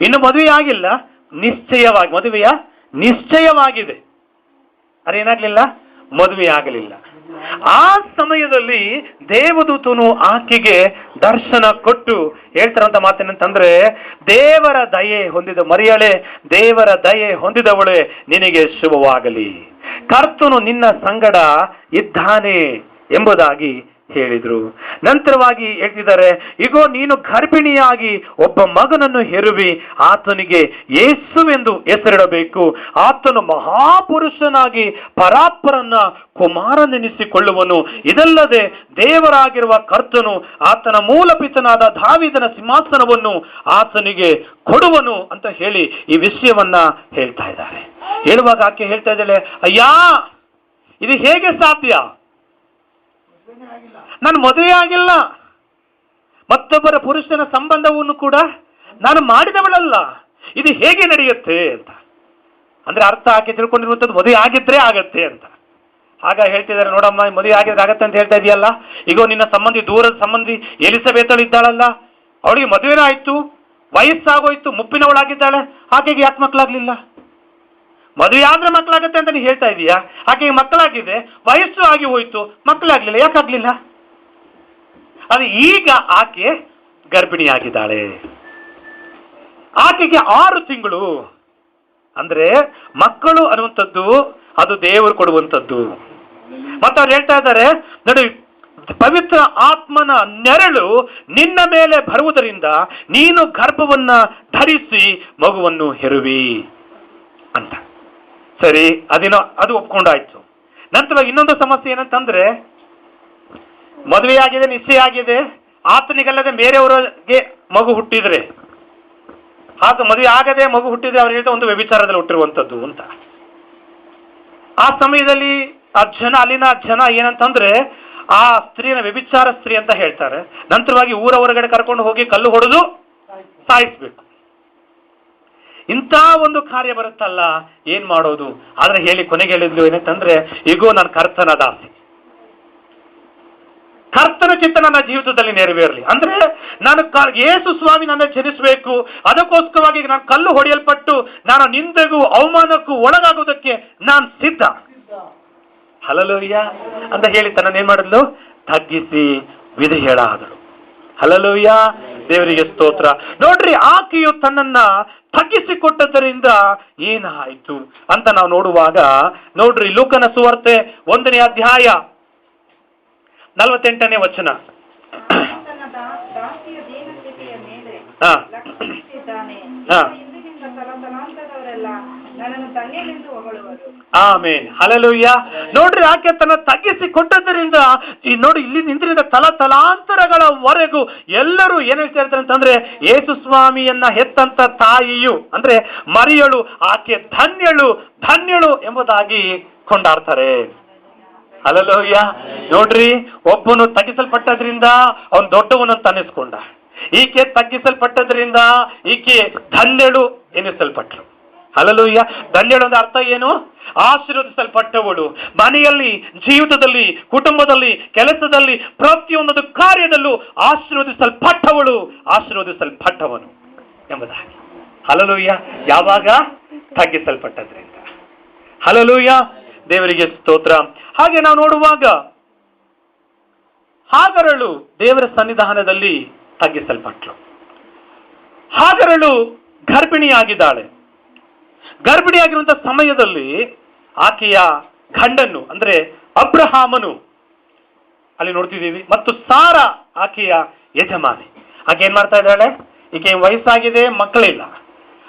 S1: ಇನ್ನು ಮದುವೆ ಆಗಿಲ್ಲ, ಮದುವೆಯ ನಿಶ್ಚಯವಾಗಿದೆ. ಅದೇನಾಗ್ಲಿಲ್ಲ, ಮದುವೆ ಆಗಲಿಲ್ಲ. ಆ ಸಮಯದಲ್ಲಿ ದೇವದೂತನು ಆಕೆಗೆ ದರ್ಶನ ಕೊಟ್ಟು ಹೇಳ್ತಾರಂತ ಮಾತೇನಂತಂದ್ರೆ, ದೇವರ ದಯೆ ಹೊಂದಿದ ಮರಿಯಳೇ, ದೇವರ ದಯೆ ಹೊಂದಿದವಳೇ, ನಿನಗೆ ಶುಭವಾಗಲಿ, ಕರ್ತನು ನಿನ್ನ ಸಂಗಡ ಇದ್ದಾನೆ ಎಂಬುದಾಗಿ ಹೇಳಿದ್ರು. ನಂತರವಾಗಿ ಹೇಳ್ತಿದ್ದಾರೆ, ಇಗೋ ನೀನು ಗರ್ಭಿಣಿಯಾಗಿ ಒಬ್ಬ ಮಗನನ್ನು ಹೆರುವಿ, ಆತನಿಗೆ ಯೇಸುವೆಂದು ಹೆಸರಿಡಬೇಕು. ಆತನು ಮಹಾಪುರುಷನಾಗಿ ಪರಾತ್ಪರನ್ನ ಕುಮಾರನೆನಿಸಿಕೊಳ್ಳುವನು. ಇದಲ್ಲದೆ ದೇವರಾಗಿರುವ ಕರ್ತನು ಆತನ ಮೂಲಪಿತನಾದ ದಾವೀದನ ಸಿಂಹಾಸನವನ್ನು ಆತನಿಗೆ ಕೊಡುವನು ಅಂತ ಹೇಳಿ ಈ ವಿಷಯವನ್ನ ಹೇಳ್ತಾ ಇದ್ದಾರೆ. ಹೇಳುವಾಗ ಆಕೆ ಹೇಳ್ತಾ ಇದ್ದಾಳೆ, ಅಯ್ಯಾ, ಇದು ಹೇಗೆ ಸಾಧ್ಯ? ನಾನು ಮದುವೆ ಆಗಿಲ್ಲ, ಮತ್ತೊಬ್ಬರ ಪುರುಷನ ಸಂಬಂಧವನ್ನು ಕೂಡ ನಾನು ಮಾಡಿದವಳಲ್ಲ, ಇದು ಹೇಗೆ ನಡೆಯುತ್ತೆ ಅಂತ. ಅಂದ್ರೆ ಅರ್ಥ ಆಕೆ ತಿಳ್ಕೊಂಡಿರುವಂಥದ್ದು ಮದುವೆ ಆಗಿದ್ರೆ ಆಗತ್ತೆ ಅಂತ. ಆಗ ಹೇಳ್ತಿದ್ದಾರೆ, ನೋಡಮ್ಮ, ಮದುವೆ ಆಗಿದ್ರೆ ಆಗತ್ತೆ ಅಂತ ಹೇಳ್ತಾ ಇದೆಯಲ್ಲ, ಈಗ ನಿನ್ನ ಸಂಬಂಧಿ, ದೂರದ ಸಂಬಂಧಿ ಎಲಿಸಬೇತಳು ಇದ್ದಾಳಲ್ಲ, ಅವಳಿಗೆ ಮದುವೆನ ಆಯ್ತು, ವಯಸ್ಸಾಗೋಯ್ತು, ಮುಪ್ಪಿನವಳಾಗಿದ್ದಾಳೆ, ಆಕೆಗೆ ಯಾಕೆ ಮಕ್ಕಳಾಗ್ಲಿಲ್ಲ? ಮದುವೆ ಆದ್ರೆ ಮಕ್ಕಳಾಗತ್ತೆ ಅಂತ ನೀನು ಹೇಳ್ತಾ ಇದೀಯಾ, ಆಕೆಗೆ ಮಕ್ಕಳಾಗಿದೆ, ವಯಸ್ಸು ಆಗಿ ಹೋಯ್ತು, ಮಕ್ಕಳಾಗ್ಲಿಲ್ಲ, ಯಾಕಾಗ್ಲಿಲ್ಲ? ಅದು ಈಗ ಆಕೆ ಗರ್ಭಿಣಿಯಾಗಿದ್ದಾಳೆ, ಆಕೆಗೆ 6 ತಿಂಗಳು. ಅಂದ್ರೆ ಮಕ್ಕಳು ಅನ್ನುವಂಥದ್ದು ಅದು ದೇವರು ಕೊಡುವಂಥದ್ದು. ಮತ್ತೆ ಅವ್ರು ಹೇಳ್ತಾ ಇದ್ದಾರೆ, ನೋಡಿ, ಪವಿತ್ರ ಆತ್ಮನ ನೆರಳು ನಿನ್ನ ಮೇಲೆ ಬರುವುದರಿಂದ ನೀನು ಗರ್ಭವನ್ನ ಧರಿಸಿ ಮಗುವನ್ನು ಹೆರುವಿ ಅಂತ. ಸರಿ, ಅದು ಒಪ್ಕೊಂಡಾಯ್ತು. ನಂತರ ಇನ್ನೊಂದು ಸಮಸ್ಯೆ ಏನಂತಂದ್ರೆ, ಮದುವೆ ಆಗಿದೆ, ನಿಶ್ಚಯ ಆಗಿದೆ, ಆತನಿಗಲ್ಲದೆ ಬೇರೆಯವರಿಗೆ ಮಗು ಹುಟ್ಟಿದ್ರೆ, ಆತ ಮದುವೆ ಆಗದೆ ಮಗು ಹುಟ್ಟಿದ್ರೆ ಅವ್ರು ಹೇಳ್ತಾ ಒಂದು ವ್ಯಭಿಚಾರದಲ್ಲಿ ಹುಟ್ಟಿರುವಂಥದ್ದು ಅಂತ. ಆ ಸಮಯದಲ್ಲಿ ಅಲ್ಲಿನ ಜನ ಏನಂತಂದ್ರೆ, ಆ ಸ್ತ್ರೀನ ವ್ಯಭಿಚಾರ ಸ್ತ್ರೀ ಅಂತ ಹೇಳ್ತಾರೆ. ನಂತರವಾಗಿ ಊರ ಹೊರಗಡೆ ಕರ್ಕೊಂಡು ಹೋಗಿ ಕಲ್ಲು ಹೊಡೆದು ಸಾಯಿಸ್ಬೇಕು. ಇಂಥ ಒಂದು ಕಾರ್ಯ ಬರುತ್ತಲ್ಲ, ಏನ್ ಮಾಡೋದು? ಆದ್ರೆ ಹೇಳಿ ಕೊನೆಗೆ ಹೇಳಿದ್ಲು ಏನಂತಂದ್ರೆ, ಈಗೋ ನಾನು ಕರ್ತನ ದಾಸಿ, ಕರ್ತನ ಚಿತ್ತ ನನ್ನ ಜೀವಿತದಲ್ಲಿ ನೆರವೇರಲಿ. ಅಂದ್ರೆ ನಾನು ಯೇಸು ಸ್ವಾಮಿ ನನ್ನ ಜನಿಸಬೇಕು, ಅದಕ್ಕೋಸ್ಕರವಾಗಿ ನಾನು ಕಲ್ಲು ಹೊಡೆಯಲ್ಪಟ್ಟು ನಾನು ನಿಂದೆಗೂ ಅವಮಾನಕ್ಕೂ ಒಳಗಾಗುವುದಕ್ಕೆ ನಾನು ಸಿದ್ಧ. ಹಲ್ಲೆಲೂಯಾ ಅಂತ ಹೇಳಿ ತನ್ನನ್ನು ಏನ್ ಮಾಡಿದ್ಲು? ತಗ್ಗಿಸಿ ವಿಧೇಯಳಾದಳು. ಹಲ್ಲೆಲೂಯಾ, ದೇವರಿಗೆ ಸ್ತೋತ್ರ. ನೋಡ್ರಿ, ಆಕೆಯು ತನ್ನನ್ನ ತಗ್ಗಿಸಿಕೊಟ್ಟದ್ದರಿಂದ ಏನಾಯ್ತು ಅಂತ ನಾವು ನೋಡುವಾಗ, ನೋಡ್ರಿ, ಲೂಕನ ಸುವಾರ್ತೆ 1ನೇ ಅಧ್ಯಾಯ 48ನೇ ವಚನ. ಆಮೇನ್, ಹಲ್ಲೆಲೂಯಾ. ನೋಡ್ರಿ, ಆಕೆ ತನ್ನ ತಗ್ಗಿಸಿಕೊಟ್ಟದ್ದರಿಂದ ನೋಡಿ, ಇಲ್ಲಿ ನಿಂತಿರುವ ತಲಾಂತರಗಳವರೆಗೂ ಎಲ್ಲರೂ ಏನ್ ಹೇಳ್ತಾ ಇರ್ತಾರೆ ಅಂತಂದ್ರೆ, ಯೇಸು ಸ್ವಾಮಿಯನ್ನ ಹೆತ್ತಂತ ತಾಯಿಯು ಅಂದ್ರೆ ಮರಿಯಳು, ಆಕೆ ಧನ್ಯಳು ಎಂಬುದಾಗಿ ಕೊಂಡಾಡ್ತಾರೆ. ಹಲ್ಲೆಲೂಯಾ. ನೋಡ್ರಿ, ಒಬ್ಬನು ತಗ್ಗಿಸಲ್ಪಟ್ಟದ್ರಿಂದ ಅವನು ದೊಡ್ಡವನಂತ ಅನ್ನಿಸ್ಕೊಂಡ, ಈಕೆ ತಗ್ಗಿಸಲ್ಪಟ್ಟದ್ರಿಂದ ಈಕೆ ಧನ್ಯಳು ಎನಿಸಲ್ಪಟ್ರು. ಹಲ್ಲೆಲೂಯಾ. ಧನ್ಯಳು ಅಂದ್ರೆ ಅರ್ಥ ಏನು? ಆಶೀರ್ವದಿಸಲ್ಪಟ್ಟವಳು. ಮನೆಯಲ್ಲಿ, ಜೀವಿತದಲ್ಲಿ, ಕುಟುಂಬದಲ್ಲಿ, ಕೆಲಸದಲ್ಲಿ, ಪ್ರತಿಯೊಂದು ಕಾರ್ಯದಲ್ಲೂ ಆಶೀರ್ವದಿಸಲ್ಪಟ್ಟವನು ಎಂಬುದಾಗಿ. ಹಲ್ಲೆಲೂಯಾ. ಯಾವಾಗ? ತಗ್ಗಿಸಲ್ಪಟ್ಟದ್ರಿಂದ. ಹಲ್ಲೆಲೂಯಾ, ದೇವರಿಗೆ ಸ್ತೋತ್ರ. ಹಾಗೆ ನಾವು ನೋಡುವಾಗ ಹಾಗರಳು ದೇವರ ಸನ್ನಿಧಾನದಲ್ಲಿ ತಗ್ಗಿಸಲ್ಪಟ್ಟಳು. ಹಾಗರಳು ಗರ್ಭಿಣಿಯಾಗಿದ್ದಾಳೆ. ಗರ್ಭಿಣಿಯಾಗಿರುವಂತಹ ಸಮಯದಲ್ಲಿ ಆಕೆಯ ಗಂಡನ್ನು ಅಂದ್ರೆ ಅಬ್ರಹಾಮನು ಅಲ್ಲಿ ನೋಡ್ತಿದ್ದೀವಿ, ಮತ್ತು ಸಾರ ಆಕೆಯ ಯಜಮಾನಿ. ಆಕೆ ಏನ್ ಮಾಡ್ತಾ ಇದ್ದಾಳೆ? ಈಕೆ ವಯಸ್ಸಾಗಿದೆ, ಮಕ್ಕಳಿಲ್ಲ.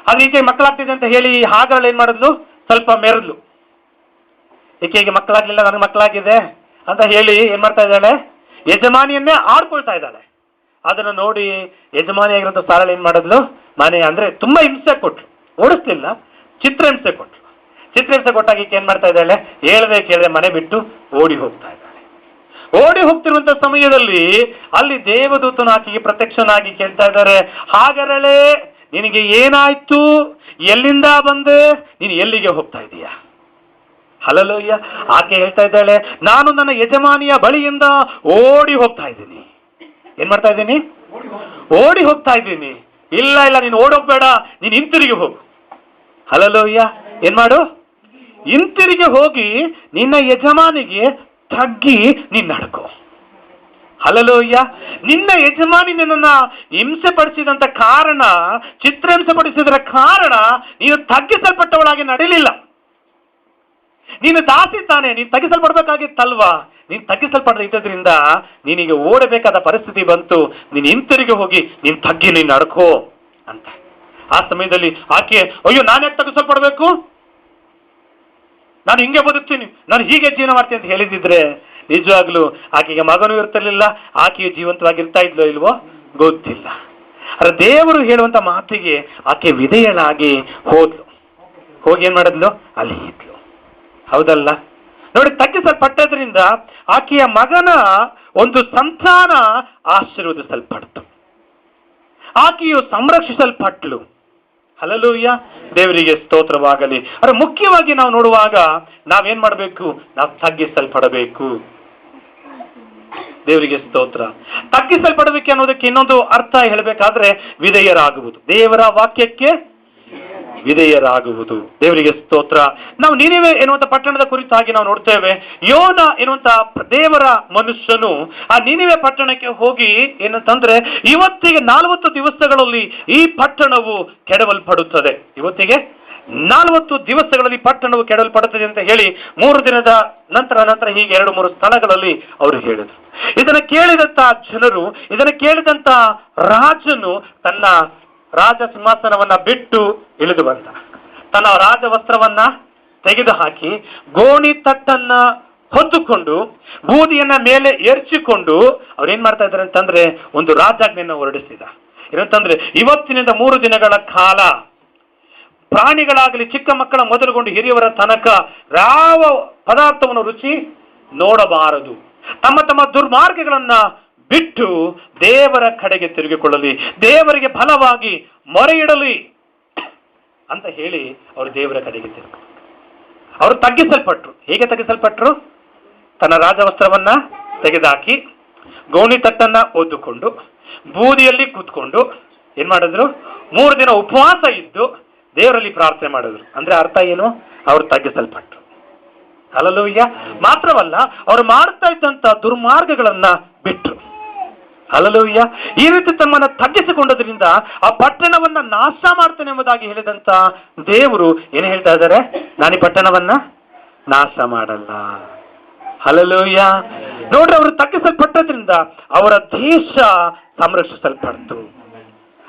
S1: ಆದ್ರೆ ಈಕೆ ಮಕ್ಕಳಾಗ್ತಿದೆ ಅಂತ ಹೇಳಿ ಹಾಗರಳು ಏನ್ ಮಾಡಿದ್ಲು? ಸ್ವಲ್ಪ ಮೆರೆದ್ಲು. ಈಕೆಗೆ ಮಕ್ಕಳಾಗ್ಲಿಲ್ಲ, ನನಗೆ ಮಕ್ಕಳಾಗಿದೆ ಅಂತ ಹೇಳಿ ಏನ್ ಮಾಡ್ತಾ ಇದ್ದಾಳೆ? ಯಜಮಾನಿಯನ್ನೇ ಆಡ್ಕೊಳ್ತಾ ಇದ್ದಾಳೆ. ಅದನ್ನು ನೋಡಿ ಯಜಮಾನಿಯಾಗಿರುವಂತ ಸಾರಳು ಏನ್ ಮಾಡಿದ್ಲು? ಮನೆ ಅಂದ್ರೆ ತುಂಬಾ ಹಿಂಸೆ ಕೊಟ್ರು, ಓಡಿಸ್ಲಿಲ್ಲ, ಚಿತ್ರಹಿಂಸೆ ಕೊಟ್ರು. ಚಿತ್ರಹಿಂಸೆ ಕೊಟ್ಟಾಗ ಈಕೆ ಏನ್ ಮಾಡ್ತಾ ಇದ್ದಾಳೆ? ಹೇಳದೆ ಕೇಳದೆ ಮನೆ ಬಿಟ್ಟು ಓಡಿ ಹೋಗ್ತಾ ಇದ್ದಾಳೆ. ಓಡಿ ಹೋಗ್ತಿರುವಂತ ಸಮಯದಲ್ಲಿ ಅಲ್ಲಿ ದೇವದೂತನು ಆಕೆಗೆ ಪ್ರತ್ಯಕ್ಷನಾಗಿ ಕೇಳ್ತಾ ಇದ್ದಾರೆ, ಹಾಗರಳೆ, ನಿನಗೆ ಏನಾಯ್ತು? ಎಲ್ಲಿಂದ ಬಂದೆ? ನೀನು ಎಲ್ಲಿಗೆ ಹೋಗ್ತಾ ಇದೀಯಾ? ಹಲ್ಲೆಲೂಯಾ. ಆಕೆ ಹೇಳ್ತಾ ಇದ್ದಾಳೆ, ನಾನು ನನ್ನ ಯಜಮಾನಿಯ ಬಳಿಯಿಂದ ಓಡಿ ಹೋಗ್ತಾ ಇದ್ದೀನಿ. ಏನ್ ಮಾಡ್ತಾ ಇದ್ದೀನಿ? ಓಡಿ ಹೋಗ್ತಾ ಇದ್ದೀನಿ. ಇಲ್ಲ ಇಲ್ಲ, ನೀನು ಓಡೋಗ್ಬೇಡ, ನೀನು ಹಿಂತಿರುಗಿ ಹೋಗು. ಹಲ್ಲೆಲೂಯಾ. ಏನ್ ಮಾಡು? ಹಿಂತಿರುಗಿ ಹೋಗಿ ನಿನ್ನ ಯಜಮಾನಿಗೆ ತಗ್ಗಿ ನೀನ್ ನಡ್ಕೋ. ಹಲ್ಲೆಲೂಯಾ. ನಿನ್ನ ಯಜಮಾನಿ ನಿನ್ನನ್ನ ಹಿಂಸೆ ಪಡಿಸಿದಂತ ಕಾರಣ, ಚಿತ್ರಹಿಂಸೆ ಪಡಿಸಿದ ಕಾರಣ ನೀನು ತಗ್ಗಿಸಲ್ಪಟ್ಟವಳಾಗಿ ನಡೀಲಿಲ್ಲ. ನೀನು ದಾಸಿ ತಾನೆ, ನೀನು ತಗ್ಗಿಸಲ್ಪಡ್ಬೇಕಾಗಿತ್ತಲ್ವಾ? ನೀನು ತಗ್ಗಿಸಲ್ಪಡದೆ ಇದ್ದದ್ರಿಂದ ನೀನಿಗೆ ಓಡಬೇಕಾದ ಪರಿಸ್ಥಿತಿ ಬಂತು. ನೀನು ಹಿಂತಿರುಗಿ ಹೋಗಿ ನೀನು ತಗ್ಗಿ ನೀನು ನಡ್ಕೋ ಅಂತ. ಆ ಸಮಯದಲ್ಲಿ ಆಕೆ, ಅಯ್ಯೋ ನಾನ್ಯಾಕೆ ತಗ್ಗಿಸಲ್ಪಡ್ಬೇಕು, ನಾನು ಹಿಂಗೆ ಬದುಕ್ತೀನಿ, ನಾನು ಹೀಗೆ ಜೀವನ ಮಾಡ್ತೀನಿ ಅಂತ ಹೇಳಿದಿದ್ರೆ ನಿಜವಾಗ್ಲೂ ಆಕೆಗೆ ಮಗನೂ ಇರ್ತಿರ್ಲಿಲ್ಲ, ಆಕೆಯು ಜೀವಂತವಾಗಿರ್ತಾ ಇದ್ಲೋ ಇಲ್ವೋ ಗೊತ್ತಿಲ್ಲ. ಆದ್ರೆ ದೇವರು ಹೇಳುವಂತ ಮಾತಿಗೆ ಆಕೆ ವಿಧೇಯಳಾಗಿ ಹೋದ್ಲು. ಹೋಗಿ ಏನ್ ಮಾಡಿದ್ಲು? ಅಲ್ಲಿ ಇದ್ಲು. ಹೌದಲ್ಲ? ನೋಡಿ, ತಗ್ಗಿಸಲ್ಪಟ್ಟದ್ರಿಂದ ಆಕೆಯ ಮಗನ ಒಂದು ಸಂತಾನ ಆಶೀರ್ವದಿಸಲ್ಪಡ್ತು. ಆಕೆಯು ಸಂರಕ್ಷಿಸಲ್ಪಟ್ಲು. ಹಲ್ಲೆಲೂಯಾ. ದೇವರಿಗೆ ಸ್ತೋತ್ರವಾಗಲಿ. ಆದರೆ ಮುಖ್ಯವಾಗಿ ನಾವು ನೋಡುವಾಗ ನಾವೇನ್ ಮಾಡಬೇಕು? ನಾವು ತಗ್ಗಿಸಲ್ಪಡಬೇಕು. ದೇವರಿಗೆ ಸ್ತೋತ್ರ. ತಗ್ಗಿಸಲ್ಪಡಬೇಕು ಅನ್ನೋದಕ್ಕೆ ಇನ್ನೊಂದು ಅರ್ಥ ಹೇಳಬೇಕಾದ್ರೆ ವಿಧೇಯರಾಗುವುದು, ದೇವರ ವಾಕ್ಯಕ್ಕೆ ವಿಧೇಯರಾಗುವುದು. ದೇವರಿಗೆ ಸ್ತೋತ್ರ. ನಾವು ನಿನಿವೆ ಎನ್ನುವಂತ ಪಟ್ಟಣದ ಕುರಿತಾಗಿ ನಾವು ನೋಡ್ತೇವೆ. ಯೋನ ಎನ್ನುವಂತ ದೇವರ ಮನುಷ್ಯನು ಆ ನಿನಿವೆ ಪಟ್ಟಣಕ್ಕೆ ಹೋಗಿ ಏನಂತಂದ್ರೆ, ಇವತ್ತಿಗೆ 40 ದಿವಸಗಳಲ್ಲಿ ಈ ಪಟ್ಟಣವು ಕೆಡವಲ್ಪಡುತ್ತದೆ. ಇವತ್ತಿಗೆ 40 ದಿವಸಗಳಲ್ಲಿ ಪಟ್ಟಣವು ಕೆಡವಲ್ಪಡುತ್ತದೆ ಅಂತ ಹೇಳಿ 3 ದಿನದ ನಂತರ ಹೀಗೆ 2-3 ಸ್ಥಳಗಳಲ್ಲಿ ಅವರು ಹೇಳಿದರು. ಇದನ್ನು ಕೇಳಿದಂತ ಜನರು, ಇದನ್ನು ಕೇಳಿದಂತ ರಾಜನು ತನ್ನ ರಾಜ ಸಿಂಹಾಸನವನ್ನ ಬಿಟ್ಟು ಇಳಿದು ಬಂದ. ತನ್ನ ರಾಜ ವಸ್ತ್ರವನ್ನ ತೆಗೆದು ಹಾಕಿ ಗೋಣಿ ತಟ್ಟನ್ನ ಹೊದ್ದುಕೊಂಡು ಬೂದಿಯನ್ನ ಮೇಲೆ ಏರ್ಚಿಕೊಂಡು ಅವ್ರೇನ್ ಮಾಡ್ತಾ ಇದ್ದಾರೆ ಅಂತಂದ್ರೆ ಒಂದು ರಾಜಾಜ್ಞೆಯನ್ನು ಹೊರಡಿಸಿದ. ಏನಂತಂದ್ರೆ, ಇವತ್ತಿನಿಂದ 3 ದಿನಗಳ ಕಾಲ ಪ್ರಾಣಿಗಳಾಗಲಿ, ಚಿಕ್ಕ ಮಕ್ಕಳ ಮೊದಲುಗೊಂಡು ಹಿರಿಯವರ ತನಕ ಯಾವ ಪದಾರ್ಥವನ್ನು ರುಚಿ ನೋಡಬಾರದು. ತಮ್ಮ ತಮ್ಮ ದುರ್ಮಾರ್ಗಗಳನ್ನ ಬಿಟ್ಟು ದೇವರ ಕಡೆಗೆ ತಿರುಗಿಕೊಳ್ಳಲಿ, ದೇವರಿಗೆ ಬಲವಾಗಿ ಮೊರೆ ಇಡಲಿ ಅಂತ ಹೇಳಿ ಅವರು ದೇವರ ಕಡೆಗೆ ತಿರುಗಿ ಅವರು ತಗ್ಗಿಸಲ್ಪಟ್ರು. ಹೇಗೆ ತಗ್ಗಿಸಲ್ಪಟ್ರು? ತನ್ನ ರಾಜವಸ್ತ್ರವನ್ನ ತೆಗೆದುಹಾಕಿ ಗೋಣಿ ತಟ್ಟನ್ನ ಒದ್ದುಕೊಂಡು ಬೂದಿಯಲ್ಲಿ ಕೂತ್ಕೊಂಡು ಏನ್ ಮಾಡಿದ್ರು? 3 ದಿನ ಉಪವಾಸ ಇದ್ದು ದೇವರಲ್ಲಿ ಪ್ರಾರ್ಥನೆ ಮಾಡಿದ್ರು. ಅಂದ್ರೆ ಅರ್ಥ ಏನು? ಅವರು ತಗ್ಗಿಸಲ್ಪಟ್ರು. ಹಲ್ಲೆಲೂಯಾ. ಮಾತ್ರವಲ್ಲ, ಅವರು ಮಾಡ್ತಾ ಇದ್ದಂತ ದುರ್ಮಾರ್ಗಗಳನ್ನ ಬಿಟ್ರು. ಹಲ್ಲೆಲೂಯಾ. ಈ ರೀತಿ ತಮ್ಮನ್ನ ತಗ್ಗಿಸಿಕೊಂಡದ್ರಿಂದ ಆ ಪಟ್ಟಣವನ್ನ ನಾಶ ಮಾಡ್ತೇನೆ ಎಂಬುದಾಗಿ ಹೇಳಿದಂತ ದೇವರು ಏನು ಹೇಳ್ತಾ ಇದ್ದಾರೆ? ನಾನು ಈ ಪಟ್ಟಣವನ್ನ ನಾಶ ಮಾಡಲ್ಲ. ಹಲ್ಲೆಲೂಯಾ. ನೋಡ್ರಿ, ಅವರು ತಗ್ಗಿಸಲ್ಪಟ್ಟದ್ರಿಂದ ಅವರ ದೇಶ ಸಂರಕ್ಷಿಸಲ್ಪಡ್ತು,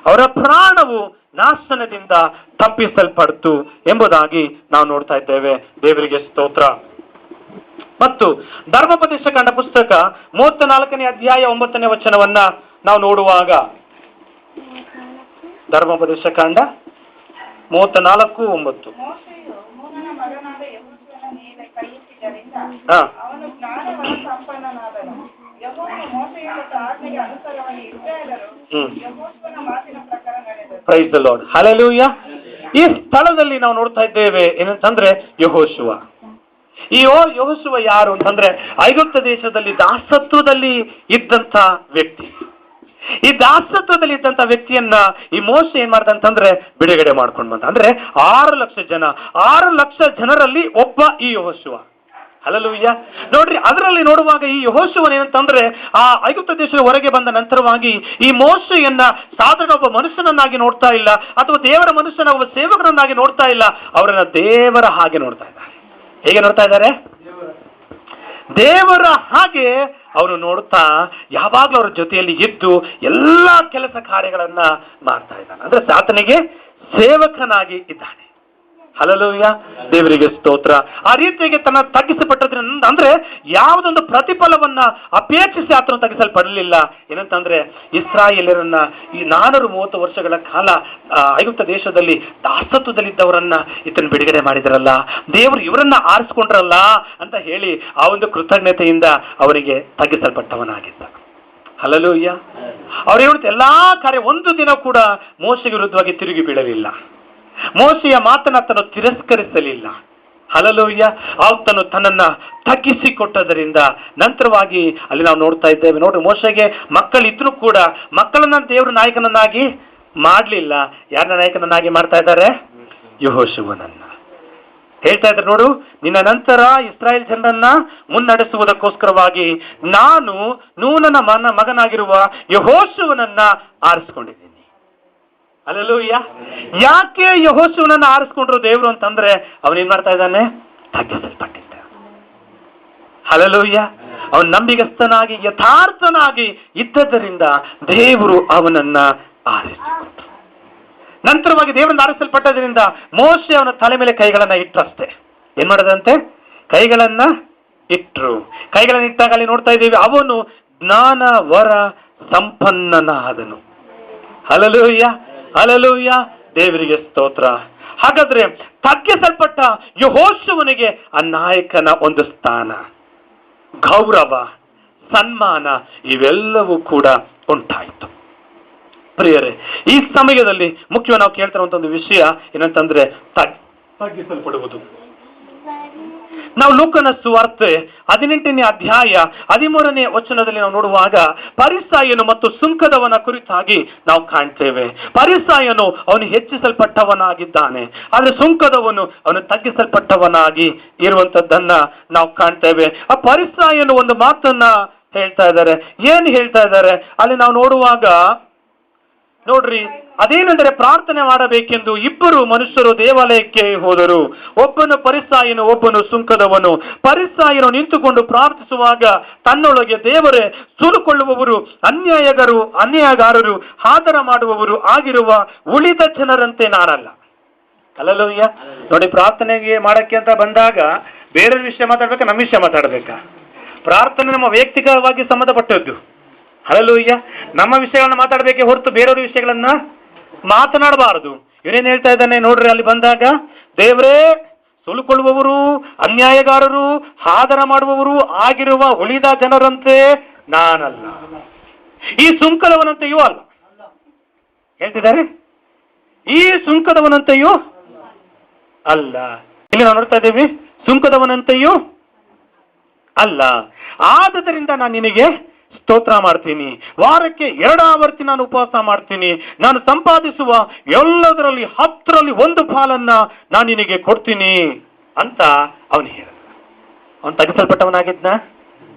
S1: ಅವರ ಪ್ರಾಣವು ನಾಶನದಿಂದ ತಪ್ಪಿಸಲ್ಪಡ್ತು ಎಂಬುದಾಗಿ ನಾವು ನೋಡ್ತಾ ಇದ್ದೇವೆ. ದೇವರಿಗೆ ಸ್ತೋತ್ರ. ಮತ್ತು ಧರ್ಮೋಪದೇಶ ಕಾಂಡ ಪುಸ್ತಕ 34ನೇ ಅಧ್ಯಾಯ 9ನೇ ವಚನವನ್ನ ನಾವು ನೋಡುವಾಗ, ಧರ್ಮೋಪದೇಶ ಕಾಂಡ 34:9. Praise the lord. ಹಲ್ಲೆಲೂಯಾ. ಈ ಸ್ಥಳದಲ್ಲಿ ನಾವು ನೋಡ್ತಾ ಇದ್ದೇವೆ ಏನಂತಂದ್ರೆ ಯೆಹೋಶುವ. ಈ ಯೆಹೋಶುವ ಯಾರು ಅಂತಂದ್ರೆ ಐಗುಪ್ತ ದೇಶದಲ್ಲಿ ದಾಸತ್ವದಲ್ಲಿ ಇದ್ದಂತ ವ್ಯಕ್ತಿ. ಈ ದಾಸತ್ವದಲ್ಲಿ ಇದ್ದಂತ ವ್ಯಕ್ತಿಯನ್ನ ಈ ಮೋಶೆ ಏನ್ ಮಾಡ್ದ ಅಂತಂದ್ರೆ ಬಿಡುಗಡೆ ಮಾಡ್ಕೊಂಡು ಬಂದ. ಅಂದ್ರೆ 6 ಲಕ್ಷ ಜನರಲ್ಲಿ ಒಬ್ಬ ಈ ಯೆಹೋಶುವ. ಹಲ್ಲೆಲೂಯಾ. ನೋಡ್ರಿ, ಅದರಲ್ಲಿ ನೋಡುವಾಗ ಈ ಯೆಹೋಶುವನ ಏನಂತಂದ್ರೆ ಆ ಐಗುಪ್ತ ದೇಶದ ಹೊರಗೆ ಬಂದ ನಂತರವಾಗಿ ಈ ಮೋಶೆಯನ್ನ ಸಾಧಾರಣ ಒಬ್ಬ ಮನುಷ್ಯನನ್ನಾಗಿ ನೋಡ್ತಾ ಇಲ್ಲ, ಅಥವಾ ದೇವರ ಮನುಷ್ಯನ ಒಬ್ಬ ಸೇವಕರನ್ನಾಗಿ ನೋಡ್ತಾ ಇಲ್ಲ. ಅವರನ್ನ ದೇವರ ಹಾಗೆ ನೋಡ್ತಾ ಇದ್ದಾರೆ. ಹೇಗೆ ನೋಡ್ತಾ ಇದ್ದಾರೆ? ದೇವರ ಹಾಗೆ ಅವರು ನೋಡ್ತಾ ಯಾವಾಗಲೂ ಅವರ ಜೊತೆಯಲ್ಲಿ ಇದ್ದು ಎಲ್ಲಾ ಕೆಲಸ ಕಾರ್ಯಗಳನ್ನ ಮಾಡ್ತಾ ಇದ್ದಾನೆ. ಅಂದ್ರೆ ಆತನಿಗೆ ಸೇವಕನಾಗಿ ಇದ್ದಾನೆ. ಹಲ್ಲೆಲೂಯಾ. ದೇವರಿಗೆ ಸ್ತೋತ್ರ. ಆ ರೀತಿಯಾಗಿ ತನ್ನ ತಗ್ಗಿಸಲ್ಪಟ್ಟದ್ರಿಂದ ಅಂದ್ರೆ ಯಾವುದೊಂದು ಪ್ರತಿಫಲವನ್ನ ಅಪೇಕ್ಷಿಸಿ ಆತನು ತಗ್ಗಿಸಲ್ಪಡಲಿಲ್ಲ. ಏನಂತಂದ್ರೆ ಇಸ್ರಾಯೇಲರನ್ನ ಈ 430 ವರ್ಷಗಳ ಕಾಲ ಐಗುಪ್ತ ದೇಶದಲ್ಲಿ ದಾಸತ್ವದಲ್ಲಿದ್ದವರನ್ನ ಈತನ ಬಿಡುಗಡೆ ಮಾಡಿದರಲ್ಲ, ದೇವರು ಇವರನ್ನ ಆರಿಸ್ಕೊಂಡ್ರಲ್ಲ ಅಂತ ಹೇಳಿ ಆ ಒಂದು ಕೃತಜ್ಞತೆಯಿಂದ ಅವರಿಗೆ ತಗ್ಗಿಸಲ್ಪಟ್ಟವನಾಗಿದ್ದ. ಹಲ್ಲೆಲೂಯಾ. ಅವ್ರು ಹೇಳುತ್ತೆ ಎಲ್ಲಾ ಕಾರ್ಯ ಒಂದು ದಿನ ಕೂಡ ಮೋಶೆಗೆ ವಿರುದ್ಧವಾಗಿ ತಿರುಗಿ ಬೀಳಲಿಲ್ಲ. ಮೋಶೆಯ ಮಾತನ್ನ ಆತನು ತಿರಸ್ಕರಿಸಲಿಲ್ಲ. ಹಲ್ಲೆಲೂಯ. ಆತನು ತನ್ನನ್ನ ತಗ್ಗಿಸಿಕೊಟ್ಟದರಿಂದ ನಂತರವಾಗಿ ಅಲ್ಲಿ ನಾವು ನೋಡ್ತಾ ಇದ್ದೇವೆ. ನೋಡಿ, ಮೋಶೆಗೆ ಮಕ್ಕಳಿದ್ರು ಕೂಡ ಮಕ್ಕಳನ್ನ ದೇವರು ನಾಯಕನನ್ನಾಗಿ ಮಾಡಲಿಲ್ಲ. ಯಾರನ್ನ ನಾಯಕನನ್ನಾಗಿ ಮಾಡ್ತಾ ಇದ್ದಾರೆ? ಯೆಹೋಶುವನನ್ನ. ಹೇಳ್ತಾ ಇದ್ದಾರೆ, ನೋಡು, ನಿನ್ನ ನಂತರ ಇಸ್ರಾಯೇಲ್ ಜನರನ್ನ ಮುನ್ನಡೆಸುವುದಕ್ಕೋಸ್ಕರವಾಗಿ ನಾನು ನೂನನ ಮಗನಾಗಿರುವ ಯೆಹೋಶುವನನ್ನ ಆರಿಸ್ಕೊಂಡಿದ್ದೀನಿ. ಹಲ್ಲೆಲೂಯ. ಯಾಕೆ ಯೆಹೋಶುವನನ್ನ ಆರಿಸ್ಕೊಂಡ್ರು ದೇವರು ಅಂತಂದ್ರೆ ಅವನೇನ್ ಮಾಡ್ತಾ ಇದ್ದಾನೆ? ತಗ್ಗಿಸಲ್ಪಟ್ಟಿದ್ದ. ಹಲ್ಲೆಲೂಯ. ಅವನು ನಂಬಿಗಸ್ತನಾಗಿ ಯಥಾರ್ಥನಾಗಿ ಇದ್ದದರಿಂದ ದೇವರು ಅವನನ್ನ ಆರಿಸಿಕೊಂಡ್ರು. ನಂತರವಾಗಿ ದೇವರನ್ನ ಆರಿಸಲ್ಪಟ್ಟದ್ರಿಂದ ಮೋಶೆ ಅವನ ತಲೆ ಮೇಲೆ ಕೈಗಳನ್ನ ಇಟ್ಟಷ್ಟೇ. ಏನ್ ಮಾಡದಂತೆ? ಕೈಗಳನ್ನ ಇಟ್ರು. ಕೈಗಳನ್ನ ಇಟ್ಟಾಗ ಅಲ್ಲಿ ನೋಡ್ತಾ ಇದ್ದೀವಿ, ಅವನು ಜ್ಞಾನ ವರ ಸಂಪನ್ನನಾದನು. ಹಲ್ಲೆಲೂಯ, ಹಲ್ಲೆಲೂಯ, ದೇವರಿಗೆ ಸ್ತೋತ್ರ. ಹಾಗಾದ್ರೆ ತಗ್ಗಿಸಲ್ಪಟ್ಟ ಯೆಹೋಶುವನಿಗೆ ಆ ನಾಯಕನ ಒಂದು ಸ್ಥಾನ, ಗೌರವ, ಸನ್ಮಾನ ಇವೆಲ್ಲವೂ ಕೂಡ ಉಂಟಾಯಿತು. ಪ್ರಿಯರೇ, ಈ ಸಮಯದಲ್ಲಿ ಮುಖ್ಯವಾಗಿ ನಾವು ಕೇಳ್ತಿರುವಂತ ಒಂದು ವಿಷಯ ಏನಂತಂದ್ರೆ ತಗ್ಗಿಸಲ್ಪಡುವುದು. ನಾವು ಲೂಕನ ಸುವಾರ್ತೆ 18ನೇ ಅಧ್ಯಾಯ 13ನೇ ವಚನದಲ್ಲಿ ನಾವು ನೋಡುವಾಗ ಫರಿಸಾಯನು ಮತ್ತು ಸುಂಕದವನ ಕುರಿತಾಗಿ ನಾವು ಕಾಣ್ತೇವೆ. ಫರಿಸಾಯನು ಅವನು ಹೆಚ್ಚಿಸಲ್ಪಟ್ಟವನಾಗಿದ್ದಾನೆ, ಆದ್ರೆ ಸುಂಕದವನು ಅವನು ತಗ್ಗಿಸಲ್ಪಟ್ಟವನಾಗಿ ಇರುವಂತದ್ದನ್ನ ನಾವು ಕಾಣ್ತೇವೆ. ಆ ಫರಿಸಾಯನು ಒಂದು ಮಾತನ್ನ ಹೇಳ್ತಾ ಇದ್ದಾರೆ. ಏನ್ ಹೇಳ್ತಾ ಇದ್ದಾರೆ ಅಲ್ಲಿ ನಾವು ನೋಡುವಾಗ ನೋಡ್ರಿ, ಅದೇನೆಂದರೆ ಪ್ರಾರ್ಥನೆ ಮಾಡಬೇಕೆಂದು ಇಬ್ಬರು ಮನುಷ್ಯರು ದೇವಾಲಯಕ್ಕೆ ಹೋದರು. ಒಬ್ಬನು ಫರಿಸಾಯನು, ಒಬ್ಬನು ಸುಂಕದವನು. ಫರಿಸಾಯನು ನಿಂತುಕೊಂಡು ಪ್ರಾರ್ಥಿಸುವಾಗ ತನ್ನೊಳಗೆ, ದೇವರೇ, ಸುಲುಕೊಳ್ಳುವವರು, ಅನ್ಯಾಯಗಾರರು, ಆದರ ಮಾಡುವವರು ಆಗಿರುವ ಉಳಿದ ಜನರಂತೆ ನಾನಲ್ಲ. ಹಲ್ಲೆಲೂಯ. ನೋಡಿ, ಪ್ರಾರ್ಥನೆಗೆ ಮಾಡಕ್ಕೆ ಅಂತ ಬಂದಾಗ ಬೇರೆ ವಿಷಯ ಮಾತಾಡ್ಬೇಕಾ, ನಮ್ಮ ವಿಷಯ ಮಾತಾಡ್ಬೇಕಾ? ಪ್ರಾರ್ಥನೆ ನಮ್ಮ ವೈಯಕ್ತಿಕವಾಗಿ ಸಂಬಂಧಪಟ್ಟದ್ದು. ಹಲ್ಲೆಲೂಯ. ನಮ್ಮ ವಿಷಯಗಳನ್ನ ಮಾತಾಡಬೇಕೆ ಹೊರತು ಬೇರೆಯವ್ರ ವಿಷಯಗಳನ್ನ ಮಾತನಾಡಬಾರದು. ಇವನೇನ್ ಹೇಳ್ತಾ ಇದ್ದಾನೆ ನೋಡ್ರಿ, ಅಲ್ಲಿ ಬಂದಾಗ, ದೇವರೇ, ಸುಲುಕೊಳ್ಳುವವರು, ಅನ್ಯಾಯಗಾರರು, ಆದರ ಮಾಡುವವರು ಆಗಿರುವ ಉಳಿದ ಜನರಂತೆ ನಾನಲ್ಲ, ಈ ಸುಂಕದವನಂತೆಯೂ ಅಲ್ಲ. ಹೇಳ್ತಿದ್ದಾರೆ, ಈ ಸುಂಕದವನಂತೆಯೂ ಅಲ್ಲ. ಇಲ್ಲಿ ನಾವು ನೋಡ್ತಾ ಇದ್ದೇವೆ, ಸುಂಕದವನಂತೆಯೂ ಅಲ್ಲ. ಆದುದರಿಂದ ನಾನು ನಿನಗೆ ಸ್ತೋತ್ರ ಮಾಡ್ತೀನಿ, ವಾರಕ್ಕೆ 2 ಆವರ್ತಿ ನಾನು ಉಪವಾಸ ಮಾಡ್ತೀನಿ, ನಾನು ಸಂಪಾದಿಸುವ ಎಲ್ಲದರಲ್ಲಿ 10ರಲ್ಲಿ 1 ಪಾಲನ್ನ ನಾನು ನಿನಗೆ ಕೊಡ್ತೀನಿ ಅಂತ ಅವನು ಹೇಳಿದ. ಅವನು ತಗ್ಗಿಸಲ್ಪಟ್ಟವನಾಗಿದ್ನ?